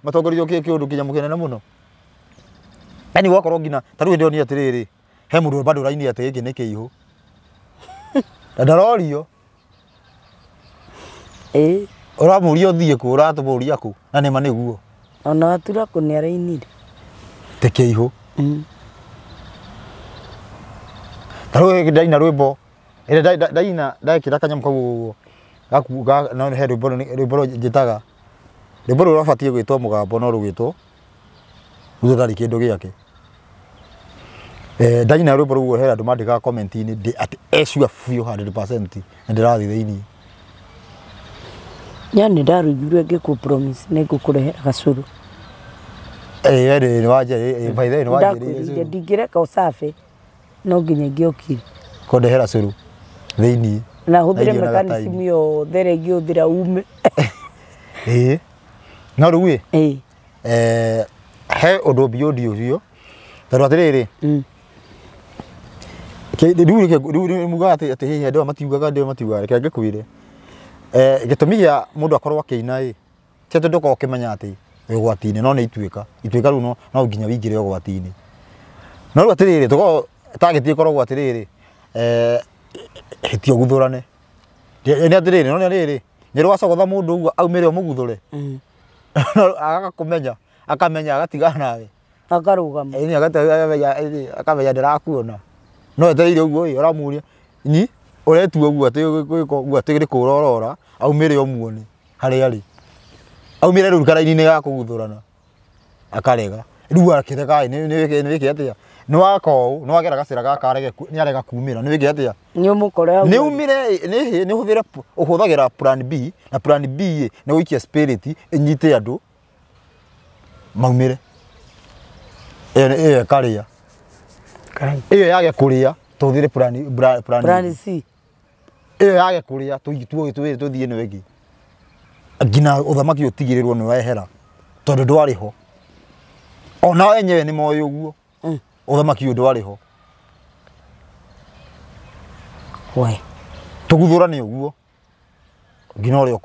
matongoreirio kĩũndũ kĩnyamũ kĩnene mũno. Yaani gwakorwo ngina ta rĩu ndĩronire atĩrĩrĩ, he mũndũ bado raini atĩ gĩkĩ nĩ kĩihũ. Na ndarorio. Ũramũria ũthiĩ kũ, ũratũmũria kũ, na nĩma nĩguo. Ona watura kũ nĩ arainire. Tĩ kĩihũ. Ta rĩu ndaina rwĩmbo, ndekĩra kanyamũ kau ũguo, no he rwĩmbo njĩtaga, rwĩmbo rũu rwabatiĩ gwĩtwo mũgambo no rũgĩtwo gũtarĩ kĩndũ gĩake. Ndaina rwĩmbo rũu he andũ mandĩkaga comment-inĩ atĩ ecua biũ 100% na ndĩrathiĩ thĩinĩ. Yani ndarũigire ngĩkũ promise nĩ ngũkũrehera gacũrũ. Nĩ wanjĩrĩire, by the way nĩ wanjĩrĩire. Ndingĩreka ũcabe no nginya ngĩokire. Kũndehera cũrũ thĩinĩ. Na hũthĩre mechanism yothe ĩrĩa ingĩhũthĩra ume. No rĩu he ũndũ beyond ũcio, tondũ atĩrĩrĩ, rĩu mugaga atĩ hihi andũ matiugaga reke ngĩkwĩre. Gĩtũmi gĩa mũndũ akorwo akĩina ti atĩ ndũkorwo ũkĩmenya atĩ wĩ ũgwati-inĩ, no nĩ ituĩka rĩu no nginya wĩingĩre ũgwati-inĩ. No rĩu atĩrĩrĩ, tũkorwo target ĩkoragwo atĩrĩrĩ, hĩtia ũguthũrane. Nĩ atĩrĩrĩ, no nĩ atĩrĩrĩ, nĩ rwacogotha mũndũ ũguo aumĩre ũmũguthũre, agakũmenya, akamenya agatigana nawe. Akarũgama. Akamenya ndĩrakuona. No etereire ũguo ũramũria, nyi ũretua ũguo atĩ nĩ kũũra ũrora, aumĩre ũmuone harĩa arĩ. Aumĩre rĩu karaini-inĩ ga kũguthũrana, akarega. Rĩu akĩrega nĩ wĩke atĩa? Nĩ waka ũũ, nĩ wagera gacĩra gaka nĩ arega kumĩra, nĩ wĩke atĩa? Nĩ ũmũkore nĩ umire nĩ ũhũthagĩra plan B, na plan B nĩ gũikia spirit ĩnyite andũ maumĩre. Ĩyo ĩkarĩa. Ĩyo yage kũrĩa tũhũthĩre plan C. Ĩyo yage kũrĩa tũthiĩ ĩno ĩngĩ. Ngina ũthamaki ũtigĩrĩrwo nĩ wehera tondũ ndwarĩ ho. Ona enyewe nĩ moĩ ũguo. Ũthamaki ũyũ ndwarĩ ho. Tũguthũrane ũguo. Ngina ũrĩa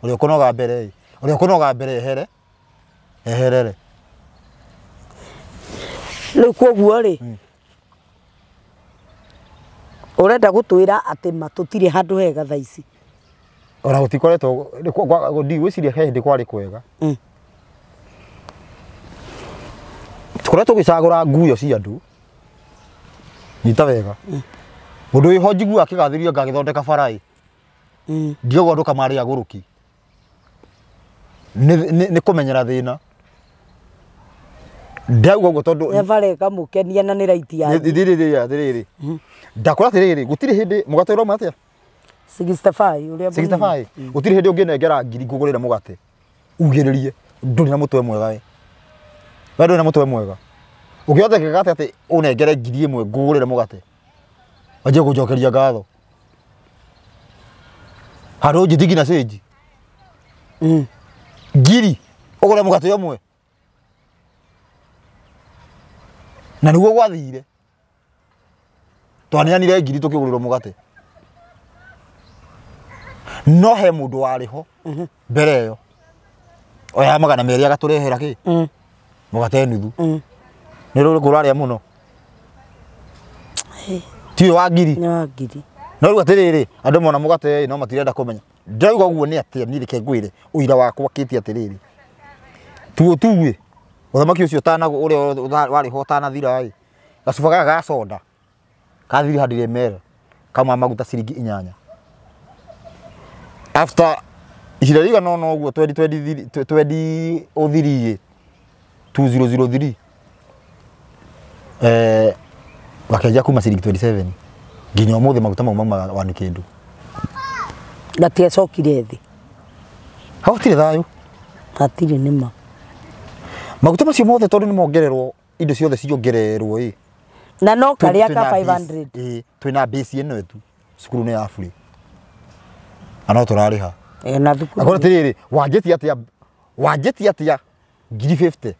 ũkũnoga mbere, ũrĩa ũkũnoga mbere eherere. Rĩu kwoguo rĩ, ũrenda gũtwĩra atĩ matũtirĩ handũ hega thaa ici. Ona gũtikoretwo ndigwĩciria he hĩndĩ kwarĩ kwega. Tũkoretwo tũgĩcagũra nguo cia andũ, nyita wega. Mũndũ wĩho njiguaga akĩgathĩrĩrio ngagĩthondeka bara ĩ, ndigagwo andũ kamarĩ agũrũki. Nĩ kũmenyera thĩna. Ndauga ũguo tondũ bara ĩkamũkenia na nĩ raiti ya atĩrĩrĩ, ndakora atĩrĩrĩ, gũtirĩ hĩndĩ mũgate ũroma atĩa? 65 ũrĩa 65 gũtirĩ hĩndĩ ũngĩnengera ngiri ngũgũrĩre mũgate ugĩrĩrie ndũrĩ na mũtwe mwega we ndũrĩ na mũtwe mwega. Ũngĩhotekeka atĩ ũnengere ngiri ĩmwe ngũgũrĩre mũgate wanjie gũnjokeria ngatho handũ njĩthi nginya cĩnji ngiri ũgũre mũgate ũmwe na nĩguo gwathire twaneanire ngiri tũkĩgũrĩrwo mũgate. No he mũndũ warĩ ho mbere ĩyo oya magana merĩ agatũrehera kĩ mũgate nuthu. Nĩ rũrĩkũ ũrarĩa mũno? Ti wa ngiri. No rĩu atĩrĩrĩ, andũ mona mũgate no matirenda kũmenya. Ndĩrauga ũguo nĩ atĩa niĩ reke ngwĩre ũira wakwa kĩti atĩrĩrĩ. Tuĩ ũthamaki ũcio ũrĩa warĩ ho ũtanathira ĩ, gacuba gaka ga soda kathire handire mera kama maguta ciringi 8. After ihinda rĩigana ũna ũguo 2003 gakenjia kuma ciringi 27 nginya ũmũthĩ maguta mau maumaga wani kĩndũ gatiacokire thĩ. Hatirĩ thayũ, hatirĩ nĩma. Maguta macio mothe tondũ nĩ mongererwo indo ciothe ciongererwo ĩ, na no karĩa ka 500 twĩna base ĩno tu cukuru nĩ ya free ana tũrarĩha na thukuru. Akora atĩrĩrĩ, wanjĩtie atĩa 50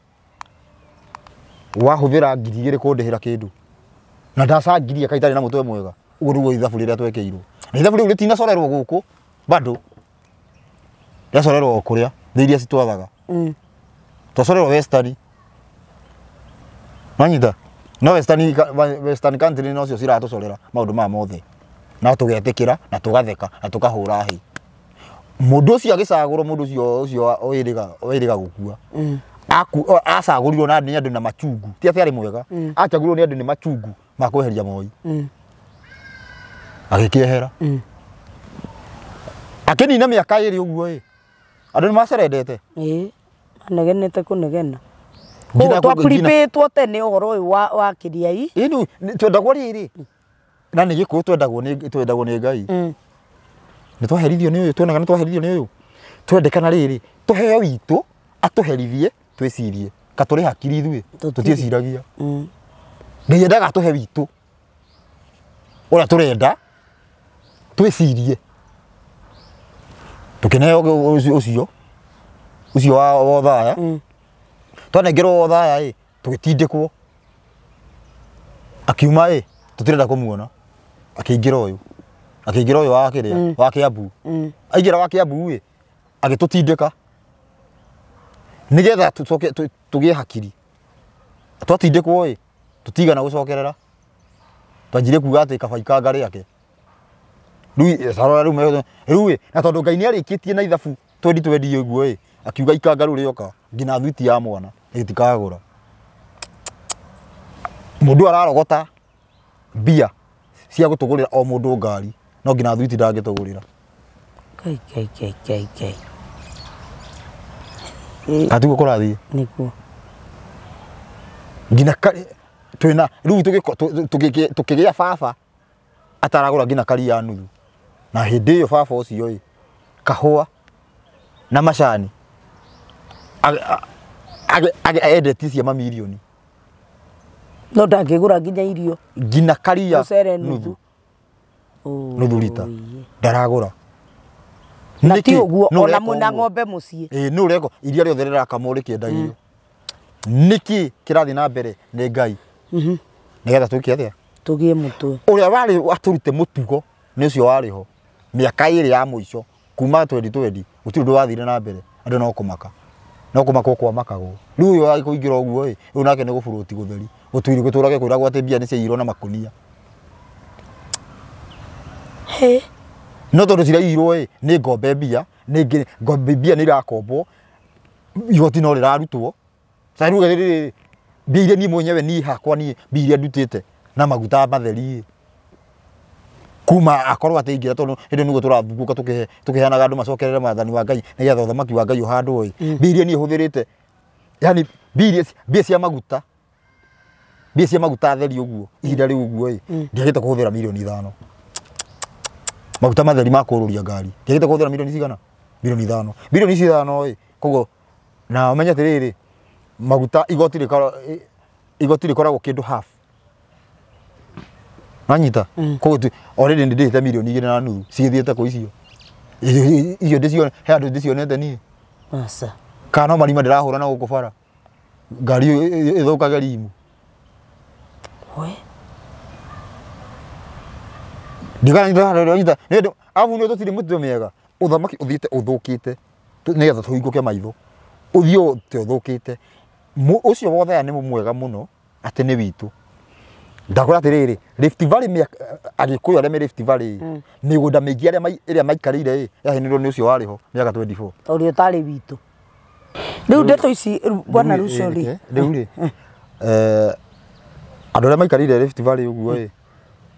wahũthĩra 2,000 kũndĩhĩra kĩndũ na ndacangirie kaitari na mũtwe mwega ũguo nĩguo ithabu rĩrĩa twekeirwo na ithabu rĩu rĩtinacorerwo gũkũ bado rĩacorerwo kũrĩa thĩ iria citwathaga twacorerwo Western manyita no Western country no cio ciratũcorera maũndũ ma mothe na tũgetĩkĩra na tũgatheka na tũkahũra hĩ mũndũ ũcio agĩcagũrwo mũndũ ũcio oĩrĩga gũkua acagũrirwo na andũ na machungu ti atĩ arĩ mwega achagũrirwo nĩ andũ nĩ machungu ma kweheria Moi agĩkĩehera akĩnina mĩaka 2 ũguo andũ nĩ macerendete manegenete kũnegena twapuripĩtwo tene ũhoro ũyũ wa kĩria twendagwo rĩrĩ na nĩ gĩkũyũ twendagwo nĩ Ngai nĩ twaherithio nĩ ũyũ tuonaga nĩ twaherithio nĩ ũyũ twendekana rĩrĩ tũheo witũ atũherithie twĩcirie katũrĩ hakiri ithuĩ tũtieciragia Ngai endaga tũhe witũ ũrĩa tũrenda twĩcirie tũkĩneo ũcio wa thaya twanengerwo thaya tũgĩtindĩkwo akiuma tũtirenda kũmuona akĩingĩra ũyũ wa kĩrĩa wa Kiambu aingĩra wa Kiambu agĩtũtindĩka nĩgetha tũgĩe hakiri twatindĩkwo tũtigana gũcokerera twanjire kuga atĩ kaba ikanga rĩake rĩu na tondũ Ngai nĩ arĩkĩtie na ithabu 2020 ũguo akiuga ikanga rĩu rĩoka ngina thwiti ya mwana ĩtikagũra mũndũ ararogota mbia cia gũtũgũrĩra o mũndũ ngari no ngina thwiti ndangĩtũgũrĩra kai atugo kũrathiĩ nĩkuo ngina twĩna rĩu tũkĩgĩa baba ataragũra ngina kari ya nuthu na hĩndĩ ĩyo baba ũcio kahũa na macani endeti cia mamirioni no ndangĩgũra nginya irio ngina kari ya nuthu rita ndaragũra na ti ũguo ona mũna ng'ombe mũciĩ nĩ ũreko iria rĩothe rĩrakamwo rĩkĩendagio nĩkĩ kĩrathiĩ na mbere nĩ Ngai nĩgetha tũgĩe mũtwe ũrĩa warĩ atũrute mũtugo nĩ ũcio warĩ ho mĩaka 2 ya mũico kuma 2020 gũtirĩ ũndũ wathire na mbere andũ no kũmaka kwa makagwo rĩu ũyũ agĩkũingĩra ũguo rĩu nake nĩ gũbũrũti gũtheri gũtũrage kwĩragwo atĩ mbia nĩ ciaiyirwo na makunia no tondũ ciraiyirwo nĩ ngombe mbia nĩ irakombwo igoti no rĩrarutwo rĩu mbia iria niĩ mwenyewe niĩ hakwa niĩ mbia iria ndutĩte na maguta matheri kuma akorwo atĩ ingĩra tondũ hĩndĩ nĩguo tũrathungũka tũkĩheanaga andũ macokerere maathani wa Ngai nĩgetha ũthamaki wa Ngai ũhandwo mbia iria niĩ hũthĩrĩte yani mbia cia maguta theri ũguo ihinda rĩu ũguo ndiagĩte kũhũthĩra milioni 5 maguta matheri ma kũrũria ngari ndiagĩte kũhũthĩra milioni cigana milioni 5 milioni 5 koguo na ũmenye atĩrĩrĩ maguta igoti rĩkoragwo kĩndũ half manyita koguo already ndĩte milioni 2.5 cigĩthiĩte kũ icio ndĩcione he andũ ndĩcionete niĩ aca kana marima ndĩrahũra na gũkũ bara ngari ĩthũkage rimu ndiganyita afu nĩ tũtirĩ mũtugo mĩega ũthamaki ũthiĩte ũthũkĩte nĩgetha tũhingũke maitho ũthiũ te ũthũkĩte ũcio wothe nĩ mwega mũno atĩ nĩ witũ ndakora atĩrĩrĩ Rift Valley agĩkũyũ arĩa me Rift Valley mĩgũnda mĩingĩ ĩrĩa maikarĩire yahenirwo nĩ ũcio warĩ ho mĩaka 24 ũrĩa ũtarĩ witũ rĩu ndeto ici bwana Rucori rĩu andũ arĩa maikarĩire Rift Valley ũguo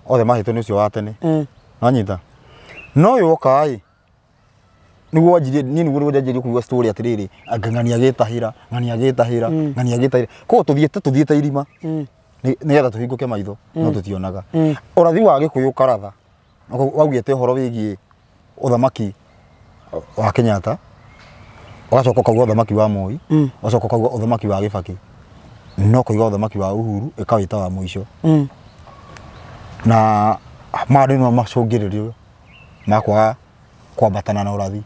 othe mahĩtwo nĩ ũcio wa tene nanyita no ũyũ oka nĩguo wanjirie kuuga story atĩrĩrĩ ng'ania agĩtahĩra koguo tũthiĩte irima nĩgetha tũhingũke maitho no tũtionaga ũrathi wa gĩkũyũ karatha waugĩte ũhoro wĩgiĩ ũthamaki wa Kenyatta ũgacoka ukauga ũthamaki wa Moi ũgacoka ukauga ũthamaki wa Kibaki no kũiga ũthamaki wa Uhuru ĩkawĩta wa mũico na maũndũ nĩ macũngĩrĩrio makwaga kwambatana na ũrathi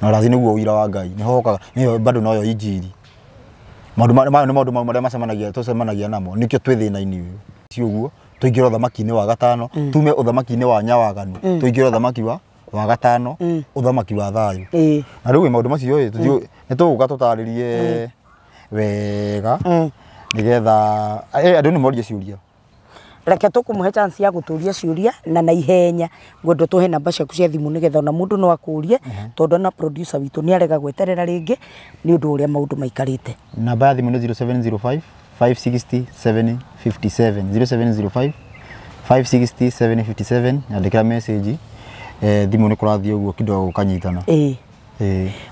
nĩguo ũira wa Ngai nĩho okaga nĩyo bado noyo injiri maundu maria macemanagia namo nikio twi thina-ini uyu ti uguo tuingire uthamaki-ini wa gatano tume uthamaki-ini wa nyawaganu tuingire uthamaki wa gatano uthamaki wa thayu na riu maundu macio ni tuguka tutaririe wega nigetha andu ni morie ciuria reke tukumuhe chance ya guturia ciuria na ihenya ngwendo tuhe namba ciaku cia thimu nigetha ona mundu no akurie tondu na producer witu ni arega gweterera ringi ni undu uria maundu maikarite. Namba ya thimu ni 0705 560 757 0705 560 757 andikira message thimu ni kurathie uguo kidogo kanyitana.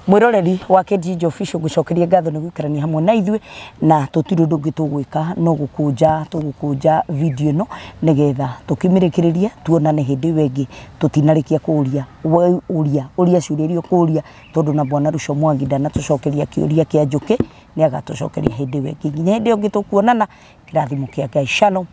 Mwiroreri wa KTG Official gucokeria ngatho ni guikarania hamwe na ithuĩ na tutiru ndungi tugwika no gukunja video no nigetha tukimirikiria tuonane hindi wengi tutinarikia kuria uria ciuria irio kuria tondu na bwana Ruco Mwangi ndana tucokeria kiuria kia njuki ni agatucokeria hindi wengi nginya hindi ungi tukuonana kirathimo kia Ngai. Shalom.